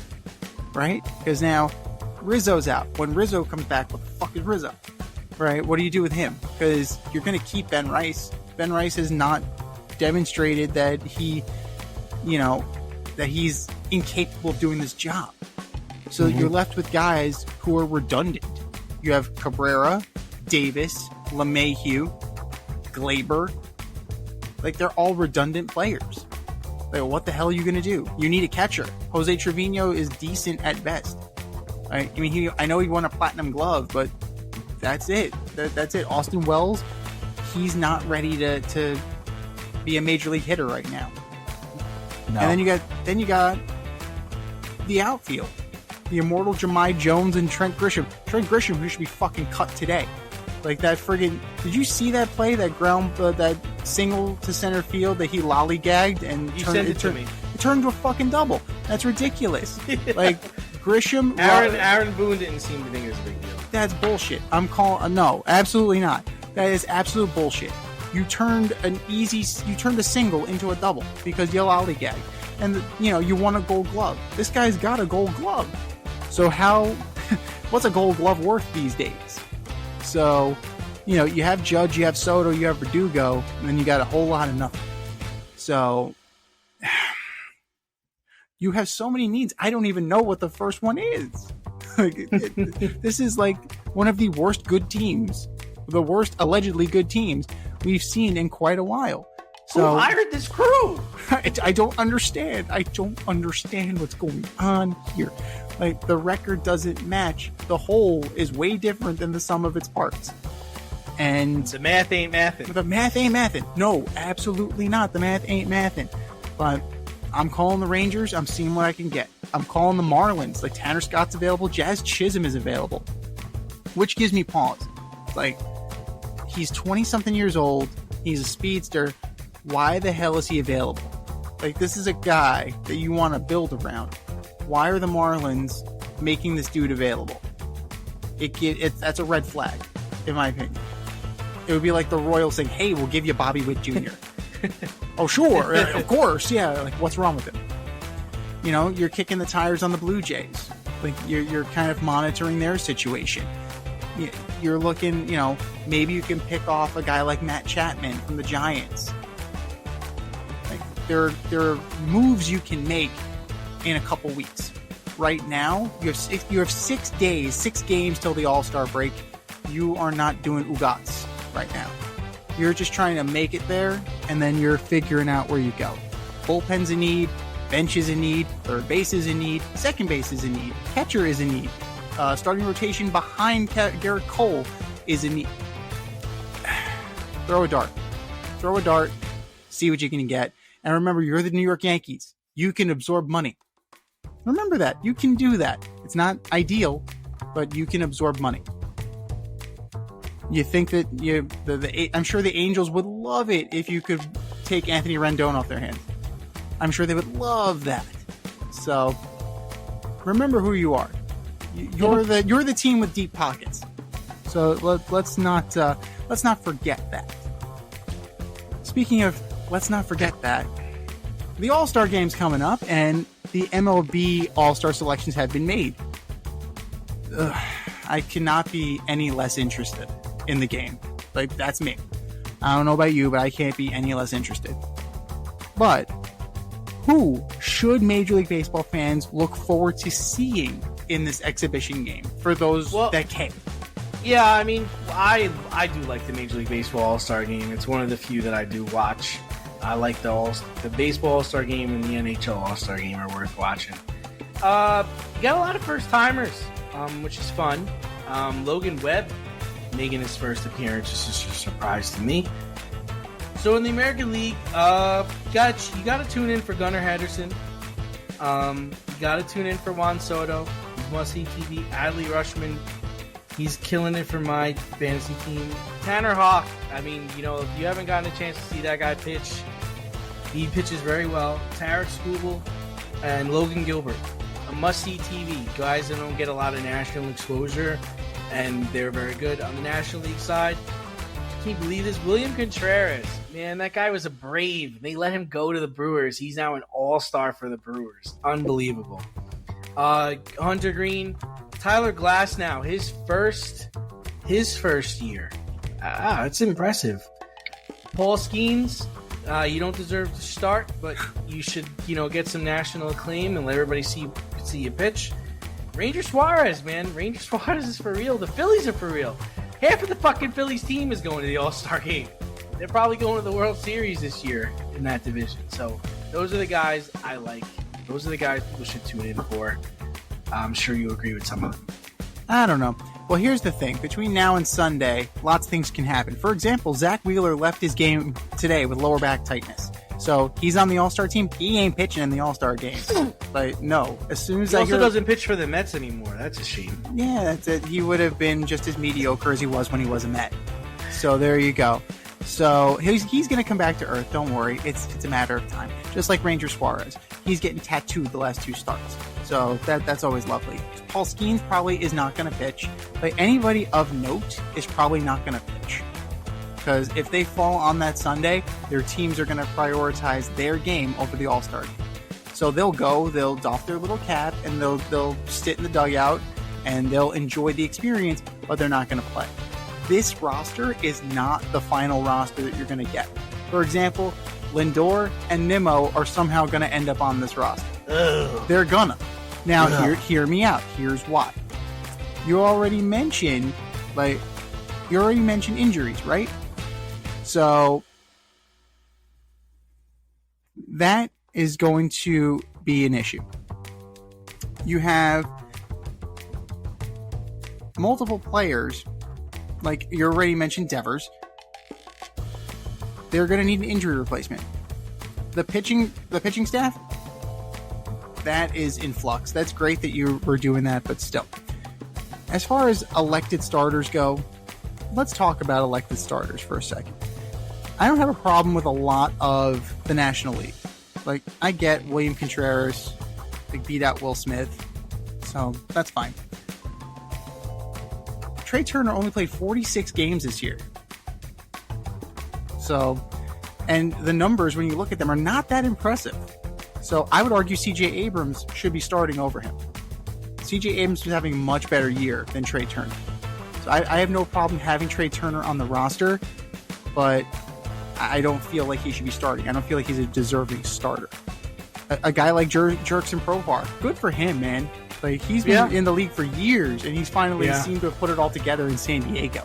right? Because now Rizzo's out. When Rizzo comes back, what the fuck is Rizzo? Right? What do you do with him? Because you're going to keep Ben Rice. Ben Rice has not demonstrated that he's incapable of doing this job. So you're left with guys who are redundant. You have Cabrera, Davis, LeMahieu, Glaber. Like, they're all redundant players. Like, what the hell are you going to do? You need a catcher. Jose Trevino is decent at best. Right? I mean, I know he won a platinum glove, but that's it. That's it. Austin Wells, he's not ready to be a major league hitter right now. No. And then you got the outfield. The immortal Jahmai Jones and Trent Grisham. Trent Grisham, who should be fucking cut today. Like that friggin'... Did you see that play? That ground... that single to center field that he lollygagged and you sent it to me. It turned into a fucking double. That's ridiculous. Like, Grisham... Aaron Boone didn't seem to think it was a big deal. That's bullshit. No, absolutely not. That is absolute bullshit. You turned a single into a double because you lollygagged. And, you won a gold glove. This guy's got a gold glove. So what's a gold glove worth these days? So, you have Judge, you have Soto, you have Verdugo, and then you got a whole lot of nothing. So, you have so many needs. I don't even know what the first one is. This is like one of the worst good teams, the worst allegedly good teams we've seen in quite a while. So who hired this crew? I don't understand. I don't understand what's going on here. Like, the record doesn't match. The whole is way different than the sum of its parts. And the math ain't mathin'. The math ain't mathin'. No, absolutely not. The math ain't mathin'. But I'm calling the Rangers. I'm seeing what I can get. I'm calling the Marlins. Like, Tanner Scott's available. Jazz Chisholm is available. Which gives me pause. Like, he's 20-something years old. He's a speedster. Why the hell is he available? Like, this is a guy that you want to build around. Why are the Marlins making this dude available? That's a red flag, in my opinion. It would be like the Royals saying, hey, we'll give you Bobby Witt Jr. Oh, sure. Of course. Yeah. Like, what's wrong with him? You're kicking the tires on the Blue Jays. Like, you're kind of monitoring their situation. You're looking, maybe you can pick off a guy like Matt Chapman from the Giants. Like, there are moves you can make in a couple weeks. right now, you have 6 days, 6 games till the All-Star break. You are not doing ugats right now. You're just trying to make it there, and then you're figuring out where you go. Bullpen's in need, bench is in need, third base is in need, second base is in need, catcher is in need, starting rotation behind Garrett Cole is in need. Throw a dart, see what you can get, and remember, you're the New York Yankees. You can absorb money. Remember that. You can do that. It's not ideal, but you can absorb money. You think that I'm sure the Angels would love it if you could take Anthony Rendon off their hands. I'm sure they would love that. So remember who you are. You're the team with deep pockets. So let's not forget that. Speaking of let's not forget that, the All-Star game's coming up, and the MLB All-Star selections have been made. I cannot be any less interested in the game. Like, that's me. I don't know about you, but I can't be any less interested. But who should Major League Baseball fans look forward to seeing in this exhibition game for those that can? Yeah, I mean, I do like the Major League Baseball All-Star game. It's one of the few that I do watch. I like the Baseball All-Star game and the NHL All-Star game are worth watching. You got a lot of first-timers, which is fun. Logan Webb making his first appearance is just a surprise to me. So in the American League, you got to tune in for Gunnar Henderson. You got to tune in for Juan Soto. He's must-see TV. Adley Rutschman, he's killing it for my fantasy team. Tanner Houck, I mean, if you haven't gotten a chance to see that guy pitch, he pitches very well. Tarek Skubal and Logan Gilbert, a must-see TV. Guys that don't get a lot of national exposure, and they're very good. On the National League side, can you believe this? William Contreras, man, that guy was a Brave. They let him go to the Brewers. He's now an all-star for the Brewers. Unbelievable. Hunter Green, Tyler Glasnow, his first year. It's impressive. Paul Skeens, you don't deserve to start, but you should, get some national acclaim and let everybody see you pitch. Ranger Suarez, man. Ranger Suarez is for real. The Phillies are for real. Half of the fucking Phillies team is going to the All-Star game. They're probably going to the World Series this year in that division. So those are the guys I like. Those are the guys people should tune in for. I'm sure you agree with some of them. I don't know. Well, here's the thing. Between now and Sunday, lots of things can happen. For example, Zach Wheeler left his game today with lower back tightness. So he's on the All-Star team. He ain't pitching in the All-Star game. But no, as soon as he also doesn't pitch for the Mets anymore. That's a shame. Yeah, that's it. He would have been just as mediocre as he was when he was a Met. So there you go. So he's going to come back to earth. Don't worry. It's a matter of time. Just like Ranger Suarez. He's getting tattooed the last 2 starts. So that's always lovely. Paul Skeens probably is not going to pitch. But anybody of note is probably not going to pitch. Because if they fall on that Sunday, their teams are going to prioritize their game over the All-Star game. So they'll doff their little cap, and they'll sit in the dugout, and they'll enjoy the experience, but they're not going to play. This roster is not the final roster that you're going to get. For example, Lindor and Nimmo are somehow going to end up on this roster. Ugh. They're gonna. Now, hear me out. Here's why. You already mentioned injuries, right? So that is going to be an issue. You have multiple players, like you already mentioned Devers. They're going to need an injury replacement. The pitching staff, that is in flux. That's great that you were doing that, but still. As far as elected starters go, let's talk about elected starters for a second. I don't have a problem with a lot of the National League. Like, I get William Contreras, beat out Will Smith, so that's fine. Trey Turner only played 46 games this year. So, and the numbers, when you look at them, are not that impressive. So I would argue C.J. Abrams should be starting over him. C.J. Abrams is having a much better year than Trey Turner. So I have no problem having Trey Turner on the roster, but I don't feel like he should be starting. I don't feel like he's a deserving starter. A guy like Jerkson Provar, good for him, man. Like, he's been Yeah. in the league for years, and he's finally Yeah. seemed to have put it all together in San Diego.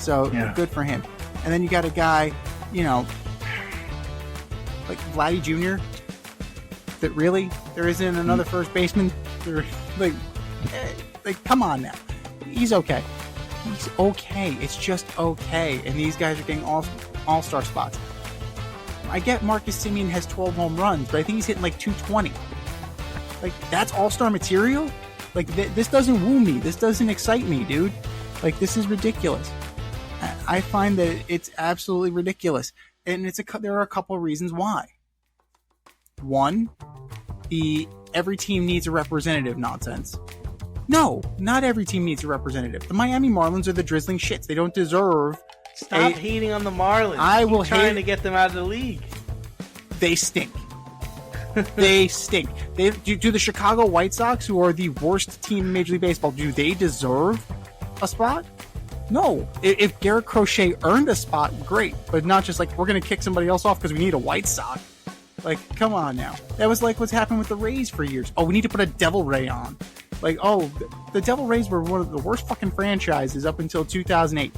So, Yeah. good for him. And then you got a guy, like Vladdy Jr., that really, there isn't another first baseman? Like, come on now. He's okay. He's okay. It's just okay. And these guys are getting all-star spots. I get Marcus Semien has 12 home runs, but I think he's hitting like 220. Like, that's all-star material? Like, this doesn't woo me. This doesn't excite me, dude. Like, this is ridiculous. I find that it's absolutely ridiculous. And there are a couple of reasons why. One, every team needs a representative nonsense. No, not every team needs a representative. The Miami Marlins are the drizzling shits. They don't deserve... Stop hating on the Marlins. I will Keep trying hate... to get them out of the league. They stink. They stink. Do the Chicago White Sox, who are the worst team in Major League Baseball, do they deserve a spot? No. If Garrett Crochet earned a spot, great. But not just like, we're going to kick somebody else off because we need a White Sox. Like, come on now. That was like what's happened with the Rays for years. Oh, we need to put a Devil Ray on. Like, oh, the Devil Rays were one of the worst fucking franchises up until 2008.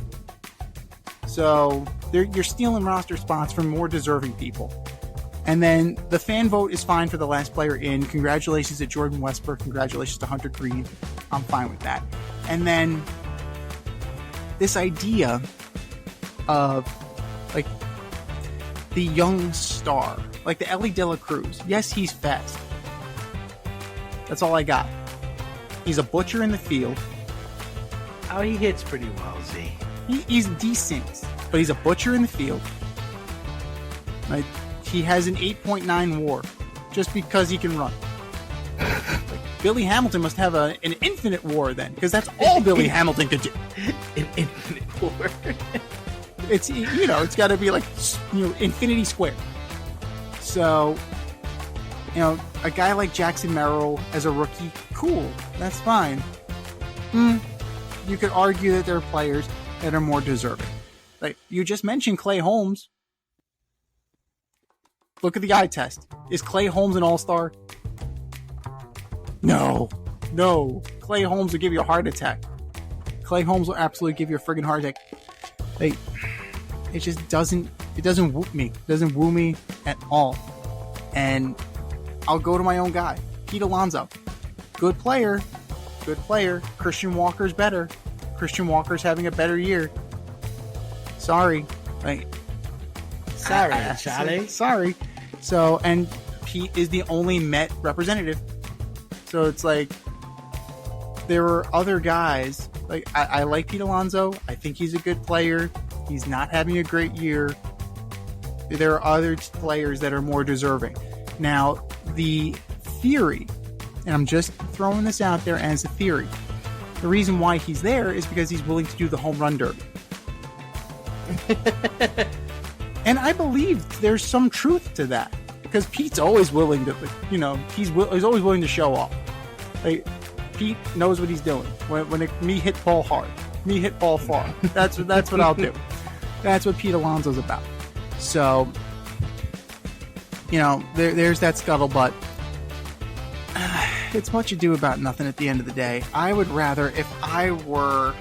So, you're stealing roster spots from more deserving people. And then the fan vote is fine for the last player in. Congratulations to Jordan Westbrook. Congratulations to Hunter Green. I'm fine with that. And then this idea of, like, the young star, like the Ellie De La Cruz. Yes, he's fast. That's all I got. He's a butcher in the field. Oh, he hits pretty well, Z. He's decent, but he's a butcher in the field. Like, he has an 8.9 WAR just because he can run. Like, Billy Hamilton must have an infinite WAR then, because that's all Billy Hamilton could do. An infinite WAR. It's it's got to be like infinity square. So, a guy like Jackson Merrill as a rookie, cool, that's fine. You could argue that there are players that are more deserving. Like, you just mentioned Clay Holmes. Look at the eye test. Is Clay Holmes an all-star? No. Clay Holmes will give you a heart attack. Clay Holmes will absolutely give you a friggin' heart attack. Like, it just doesn't woo me. It doesn't woo me at all. And I'll go to my own guy, Pete Alonso. Good player. Christian Walker's better. Christian Walker's having a better year. Sorry. Charlie. Sorry. So, and Pete is the only Met representative. So it's like, there are other guys. Like, I like Pete Alonso. I think he's a good player. He's not having a great year. There are other players that are more deserving. Now, the theory, and I'm just throwing this out there as a theory, the reason why he's there is because he's willing to do the home run derby. And I believe there's some truth to that, because Pete's always willing to, he's always willing to show off. Like, Pete knows what he's doing. Me hit ball hard, me hit ball far. That's what I'll do. That's what Pete Alonso's about. So, there's that scuttlebutt. It's what you do about nothing at the end of the day. I would rather, if I was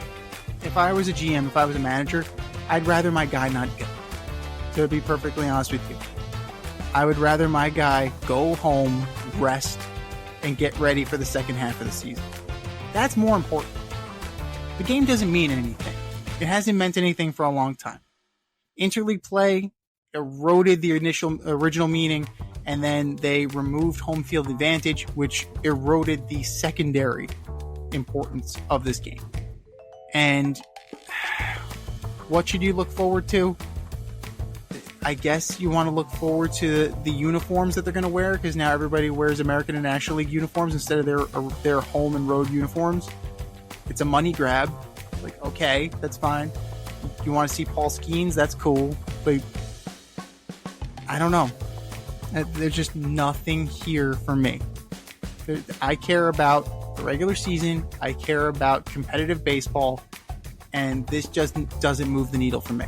a GM, if I was a manager, I'd rather my guy not go. To be perfectly honest with you, I would rather my guy go home, rest, and get ready for the second half of the season. That's more important. The game doesn't mean anything. It hasn't meant anything for a long time. Interleague play eroded the original meaning, and then they removed home field advantage, which eroded the secondary importance of this game. And what should you look forward to? I guess you want to look forward to the uniforms that they're going to wear, because now everybody wears American and National League uniforms instead of their home and road uniforms. It's a money grab. Like, okay, that's fine. You want to see Paul Skeens? That's cool. But I don't know. There's just nothing here for me. I care about the regular season. I care about competitive baseball. And this just doesn't move the needle for me.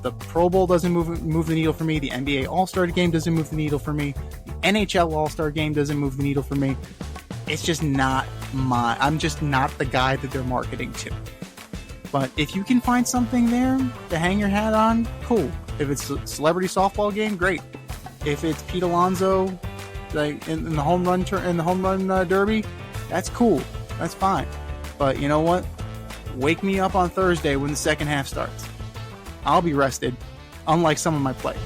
The Pro Bowl doesn't move the needle for me. The NBA All-Star Game doesn't move the needle for me. The NHL All-Star Game doesn't move the needle for me. it's just not I'm just not the guy that they're marketing to. But if you can find something there to hang your hat on, cool. If it's a celebrity softball game, great. If it's Pete Alonso, like in the home run derby, that's cool. That's fine. But you know what? Wake me up on Thursday when the second half starts. I'll be rested, unlike some of my players.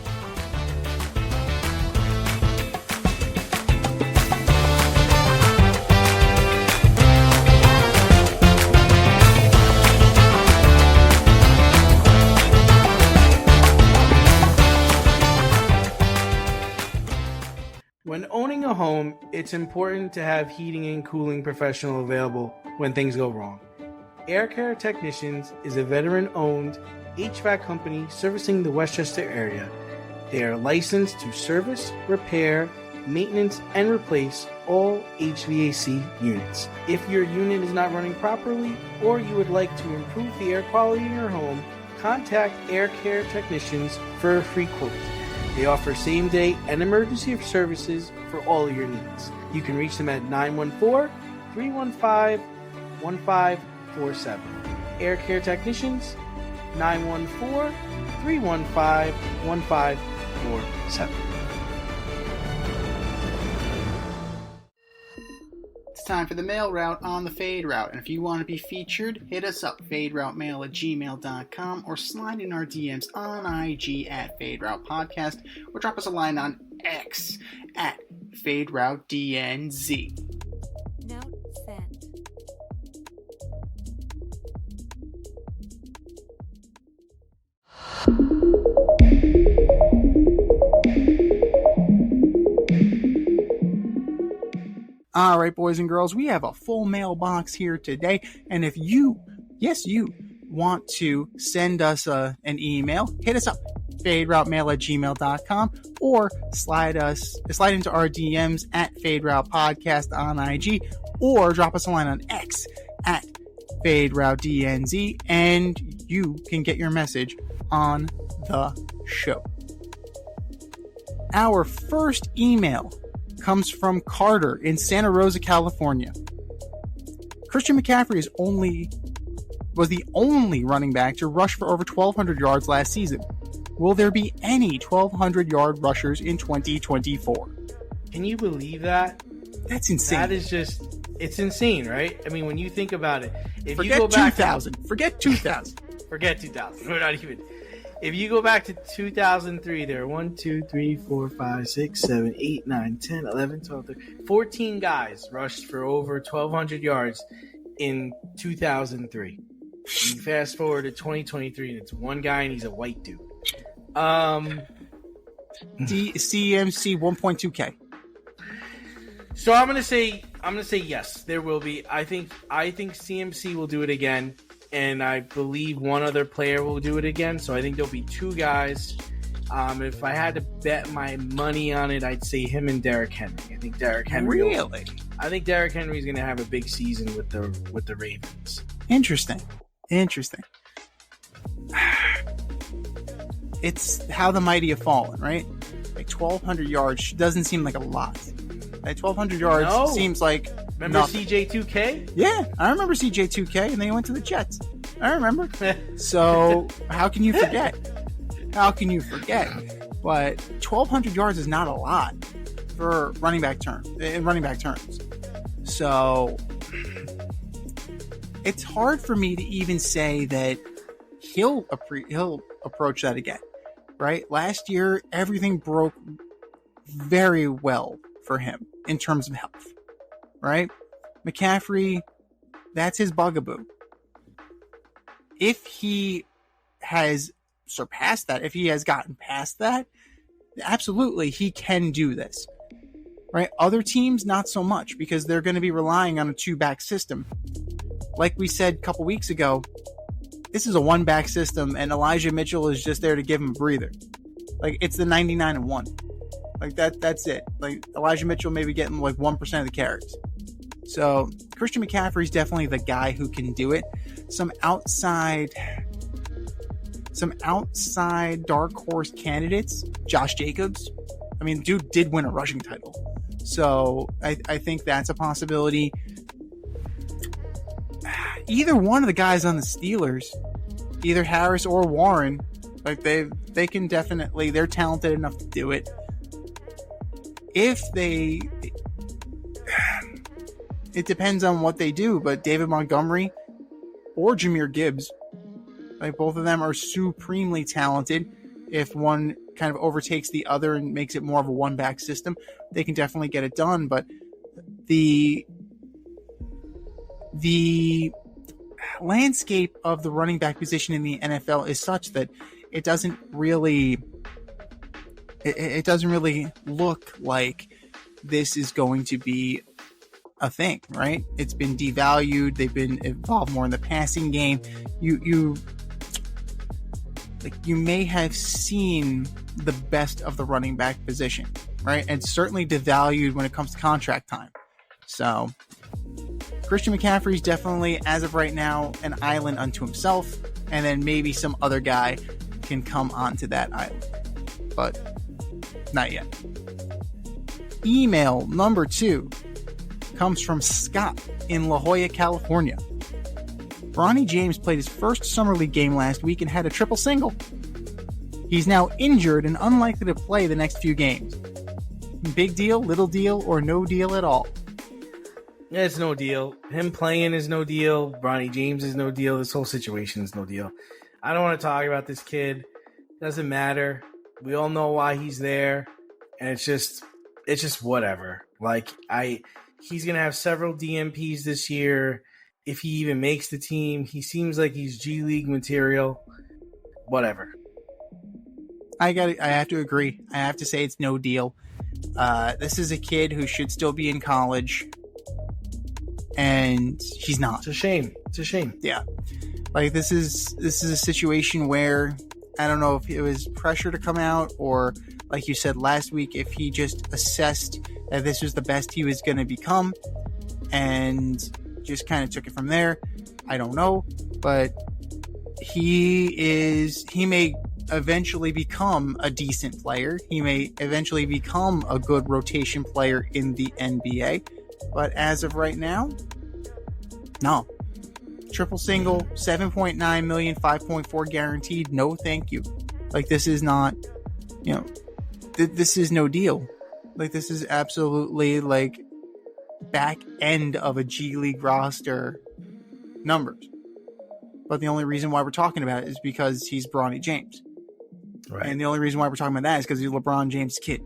When owning a home, it's important to have heating and cooling professional available when things go wrong. Air Care Technicians is a veteran-owned HVAC company servicing the Westchester area. They are licensed to service, repair, maintenance, and replace all HVAC units. If your unit is not running properly or you would like to improve the air quality in your home, contact Air Care Technicians for a free quote. They offer same-day and emergency services for all of your needs. You can reach them at 914-315-1547. Air Care Technicians, 914-315-1547. It's time for the mail route on the Fade Route. And if you want to be featured, hit us up, faderoutemail@gmail.com, or slide in our DMs on IG at Fade Route Podcast, or drop us a line on X at Fade Route DNZ. Note sent. All right, boys and girls, we have a full mailbox here today. And if you, yes, you want to send us an email, hit us up, faderoutemail@gmail.com, or slide into our DMs at Fade Route Podcast on IG, or drop us a line on X at Fade Route DNZ, and you can get your message on the show. Our first email comes from Carter in Santa Rosa, California. Christian McCaffrey was the only running back to rush for over 1,200 yards last season. Will there be any 1,200-yard rushers in 2024? Can you believe that? That's insane. That is just, it's insane, right? I mean, when you think about it, if Forget you go back 2000. Forget 2000. Forget 2000. We're not even. If you go back to 2003, there are 1, 2, 3, 4, 5, 6, 7, 8, 9, 10, 11, 12, 13, 14 guys rushed for over 1,200 yards in 2003. You fast forward to 2023, and it's one guy, and he's a white dude. CMC 1.2K. So I'm gonna say yes, there will be. I think CMC will do it again. And I believe one other player will do it again. So I think there'll be two guys. If I had to bet my money on it, I'd say him and Derrick Henry. I think Derrick Henry. Really? I think Derrick Henry is going to have a big season with the Ravens. Interesting. It's how the mighty have fallen, right? Like 1,200 yards doesn't seem like a lot. Like 1,200 yards seems like. Remember nothing. CJ2K? Yeah, I remember CJ2K, and then he went to the Jets. I remember. So how can you forget? But 1,200 yards is not a lot for running back terms. So it's hard for me to even say that he'll approach that again. Right? Last year, everything broke very well for him in terms of health. Right? McCaffrey, that's his bugaboo. If he has surpassed that, if he has gotten past that, absolutely he can do this. Right? Other teams, not so much, because they're going to be relying on a two-back system. Like we said a couple weeks ago, this is a one-back system, and Elijah Mitchell is just there to give him a breather. Like, it's the 99-1. Like, that's it. Like, Elijah Mitchell maybe getting like 1% of the carries. So Christian McCaffrey is definitely the guy who can do it. Some outside dark horse candidates. Josh Jacobs. I mean, dude did win a rushing title. So I think that's a possibility. Either one of the guys on the Steelers, either Harris or Warren, like they can definitely, they're talented enough to do it. If they, it depends on what they do, but David Montgomery or Jahmyr Gibbs, like both of them are supremely talented. If one kind of overtakes the other and makes it more of a one-back system, they can definitely get it done. But the landscape of the running back position in the NFL is such that it doesn't really look like this is going to be a thing, right? It's been devalued. They've been involved more in the passing game. You may have seen the best of the running back position, right? And certainly devalued when it comes to contract time. So Christian McCaffrey's definitely, as of right now, an island unto himself, and then maybe some other guy can come onto that island, but not yet. Email number 2 comes from Scott in La Jolla, California. Bronny James played his first Summer League game last week and had a triple single. He's now injured and unlikely to play the next few games. Big deal, little deal, or no deal at all? It's no deal. Him playing is no deal. Bronny James is no deal. This whole situation is no deal. I don't want to talk about this kid. Doesn't matter. We all know why he's there, and it's just whatever. Like he's gonna have several DMPs this year. If he even makes the team, he seems like he's G League material. Whatever. I have to agree. I have to say it's no deal. This is a kid who should still be in college, and he's not. It's a shame. Yeah. Like this is a situation where I don't know if it was pressure to come out, or like you said last week, if he just assessed that this was the best he was going to become and just kind of took it from there. I don't know, but he may eventually become a decent player. He may eventually become a good rotation player in the NBA, but as of right now, no. Triple single, 7.9 million, 5.4 guaranteed. No, thank you. Like this is not, this is no deal. Like this is absolutely like back end of a G League roster numbers. But the only reason why we're talking about it is because he's Bronny James. Right. And the only reason why we're talking about that is because he's LeBron James' kid.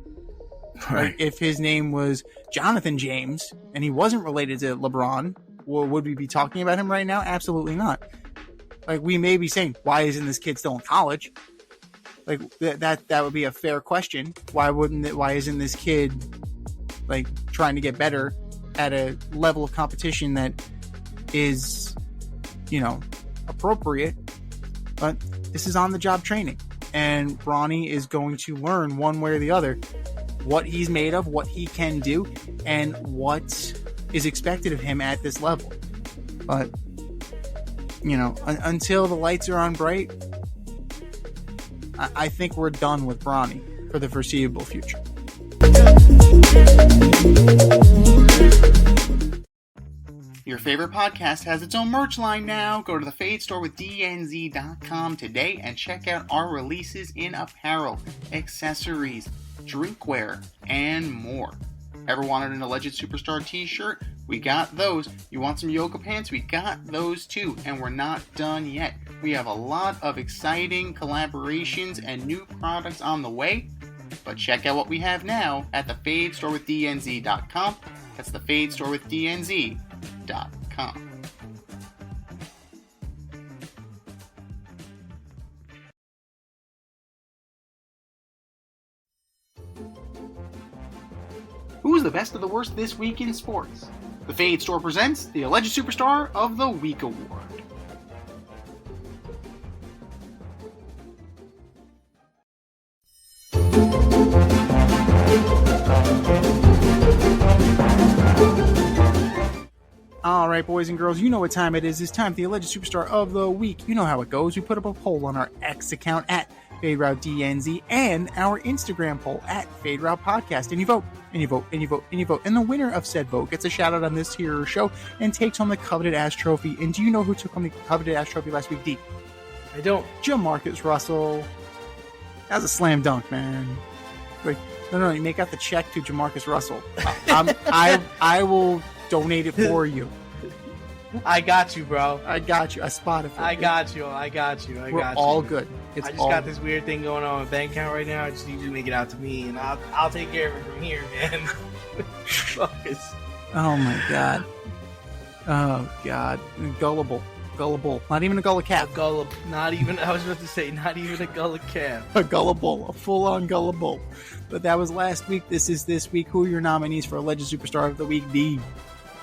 Right. Like if his name was Jonathan James and he wasn't related to LeBron, would we be talking about him right now? Absolutely not. Like we may be saying, why isn't this kid still in college? Like that would be a fair question. Why isn't this kid like trying to get better at a level of competition that is, appropriate? But this is on the job training, and Bronny is going to learn one way or the other what he's made of, what he can do, and what is expected of him at this level. But until the lights are on bright, I think we're done with Bronny for the foreseeable future. Your favorite podcast has its own merch line now. Go to the Fade Store with DNZ.com today and check out our releases in apparel, accessories, drinkware, and more. Ever wanted an Alleged Superstar t-shirt? We got those. You want some yoga pants? We got those too. And we're not done yet. We have a lot of exciting collaborations and new products on the way. But check out what we have now at the Fade Store with DNZ.com. That's the Fade Store with DNZ.com. Who's the best of the worst this week in sports? The Fade Store presents the Alleged Superstar of the Week Award. All right, boys and girls, you know what time it is. It's time for the Alleged Superstar of the Week. You know how it goes. We put up a poll on our X account at Fade Route DNZ, and our Instagram poll at Fade Route Podcast. And you vote, and you vote, and you vote, and you vote. And the winner of said vote gets a shout out on this here show and takes home the coveted ass trophy. And do you know who took home the coveted ass trophy last week, D? I don't. Jamarcus Russell. That was a slam dunk, man. Wait, no, you make out the check to Jamarcus Russell. I will donate it for you. I got you, bro. I got you. I spotted it. I got you. We're all good. I just got this weird thing going on with bank account right now. I just need you to make it out to me, and I'll take care of it from here, man. Focus. Oh my god. Oh god. Gullible. Not even a gullah cat. Gullible. Not even. I was about to say, not even a gullah cat. A gullible. A full-on gullible. But that was last week. This is this week. Who are your nominees for Alleged Superstar of the Week, D?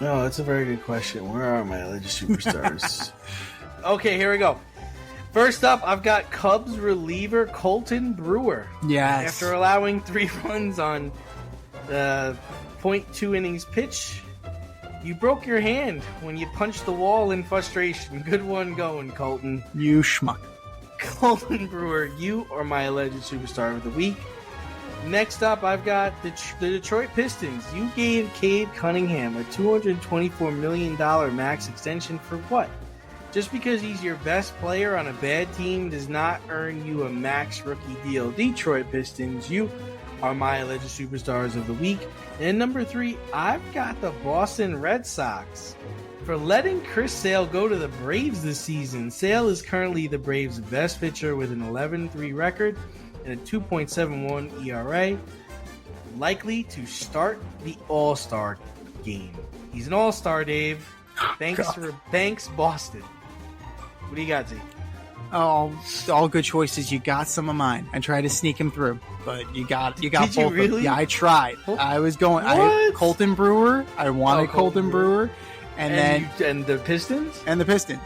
No, that's a very good question. Where are my alleged superstars? Okay, here we go. First up, I've got Cubs reliever Colton Brewer. Yes. After allowing 3 runs on the .2 innings pitch, you broke your hand when you punched the wall in frustration. Good one going, Colton. You schmuck. Colton Brewer, you are my alleged superstar of the week. Next up, I've got the Detroit Pistons. You gave Cade Cunningham a $224 million max extension for what? Just because he's your best player on a bad team does not earn you a max rookie deal. Detroit Pistons, you are my alleged superstars of the week. And number 3, I've got the Boston Red Sox. For letting Chris Sale go to the Braves this season, Sale is currently the Braves' best pitcher with an 11-3 record and a 2.71 ERA, likely to start the All-Star game. He's an All-Star, Dave. Thanks, Boston. What do you got, Z? Oh, all good choices. You got some of mine. I tried to sneak him through, but you got Did both. you really? Of them. Yeah, I tried. I was going. Colton Brewer. I wanted Colton Brewer, and the Pistons. And the Pistons.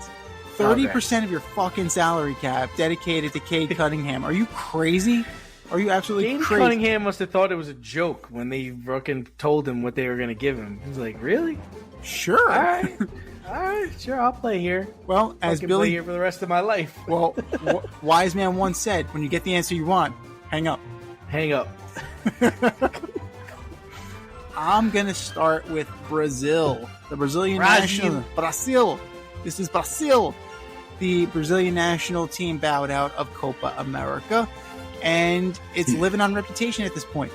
30% of your fucking salary cap dedicated to Cade Cunningham. Are you crazy? Are you absolutely Cade crazy? Cunningham must have thought it was a joke when they fucking told him what they were going to give him. He was like, really? Sure. All right, sure, I'll play here. Well, as Billy play here for the rest of my life. Well, wise man once said, when you get the answer you want, hang up. Hang up. I'm going to start with Brazil. The Brazilian national... Brazil. This is Brazil. The Brazilian national team bowed out of Copa America, and it's living on reputation at this point.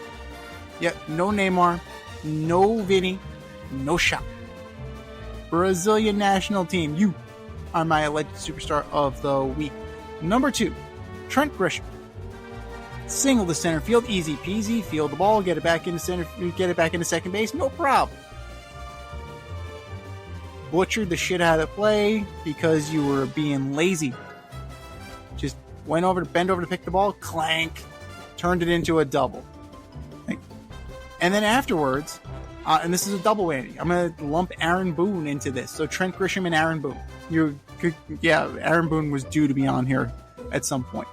Yep, no Neymar, no Vini, no shot. Brazilian national team, you are my alleged superstar of the week. Number 2, Trent Grisham. Single to center field, easy peasy. Field the ball, get it back into second base, no problem. Butchered the shit out of the play because you were being lazy. Just bent over to pick the ball, clank, turned it into a double. And then afterwards, and this is a double whammy, I'm going to lump Aaron Boone into this. So Trent Grisham and Aaron Boone. Aaron Boone was due to be on here at some point.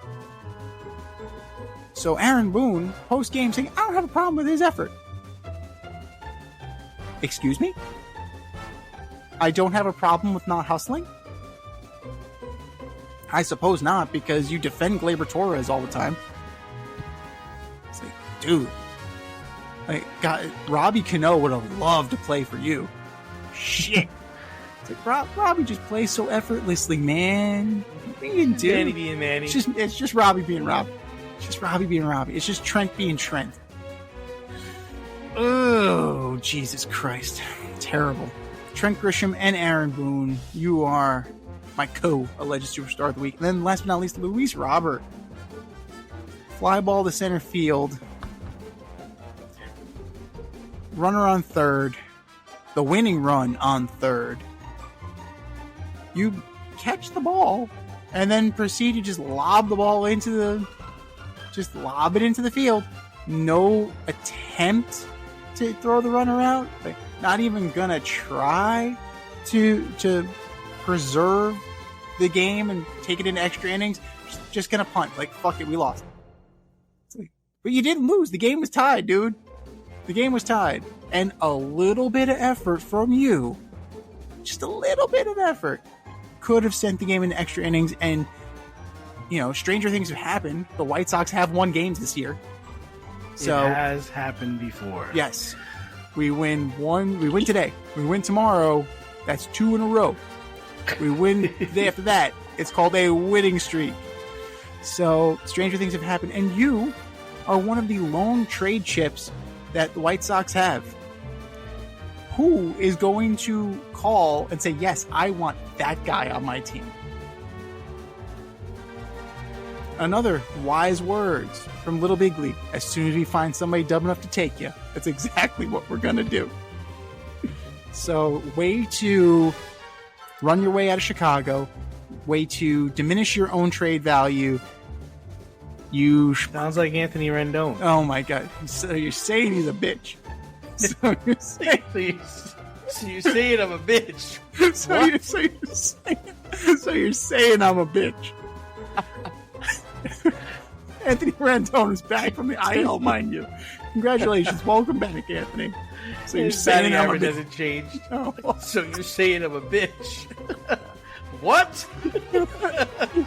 So Aaron Boone, post-game, saying, I don't have a problem with his effort. Excuse me? I don't have a problem with not hustling? I suppose not, because you defend Gleyber Torres all the time. It's like, dude. God, Robbie Cano would have loved to play for you. Shit. It's like, Robbie just plays so effortlessly, man. What are you gonna do? Manny being Manny. It's just Robbie being Robbie. It's just Robbie being Robbie. It's just Trent being Trent. Oh, Jesus Christ. Terrible. Trent Grisham and Aaron Boone, you are my co-alleged superstar of the week. And then last but not least, Luis Robert. Fly ball to center field. Runner on third. The winning run on third. You catch the ball and then proceed to just lob it into the field. No attempt to throw the runner out. Not even gonna try to preserve the game and take it into extra innings. Just gonna punt. Like, fuck it, we lost. But you didn't lose. The game was tied, dude. The game was tied. And a little bit of effort from you, just a little bit of effort, could have sent the game into extra innings and stranger things have happened. The White Sox have won games this year. So it has happened before. yes, we win one. We win today. We win tomorrow. That's 2 in a row. We win the day after that. It's called a winning streak. So stranger things have happened, and you are one of the lone trade chips that the White Sox have. Who is going to call and say, yes, I want that guy on my team? Another wise words from Little Big League. As soon as we find somebody dumb enough to take you, that's exactly what we're going to do. So, way to run your way out of Chicago, way to diminish your own trade value. Sounds like Anthony Rendon. Oh my God. So you're saying he's a bitch. So you're saying, So you're saying I'm a bitch. so you're saying I'm a bitch. Anthony Rendon is back from the IL, mind you. Congratulations. Welcome back, Anthony. So you're His saying batting I'm a average bitch. hasn't changed. Oh. So you're saying I'm a bitch. What?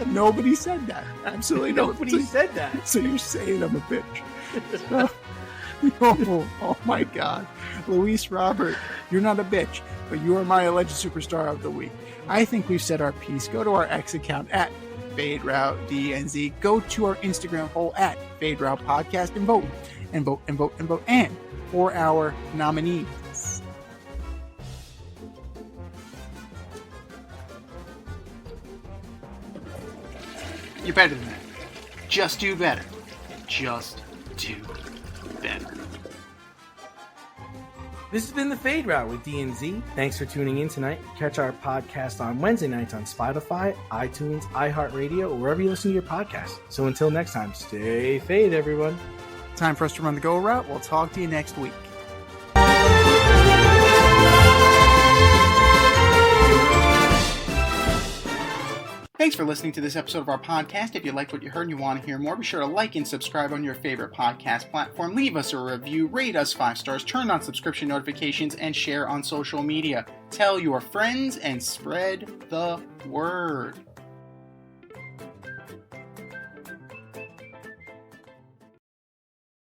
Nobody said that. Absolutely Nobody said that. So you're saying I'm a bitch. Oh my God. Luis Robert, you're not a bitch, but you are my alleged superstar of the week. I think we've said our piece. Go to our X account at FadeRouteDNZ. Go to our Instagram poll at FadeRoute Podcast and vote. And vote and vote and vote. And for our nominees. You're better than that. Just do better. Just do better. This has been the Fade Route with DNZ. Thanks for tuning in tonight. Catch our podcast on Wednesday nights on Spotify, iTunes, iHeartRadio, or wherever you listen to your podcast. So until next time, stay fade, everyone. Time for us to run the go route. We'll talk to you next week. Thanks for listening to this episode of our podcast. If you liked what you heard and you want to hear more, be sure to like and subscribe on your favorite podcast platform. Leave us a review, rate us 5 stars, turn on subscription notifications, and share on social media. Tell your friends and spread the word.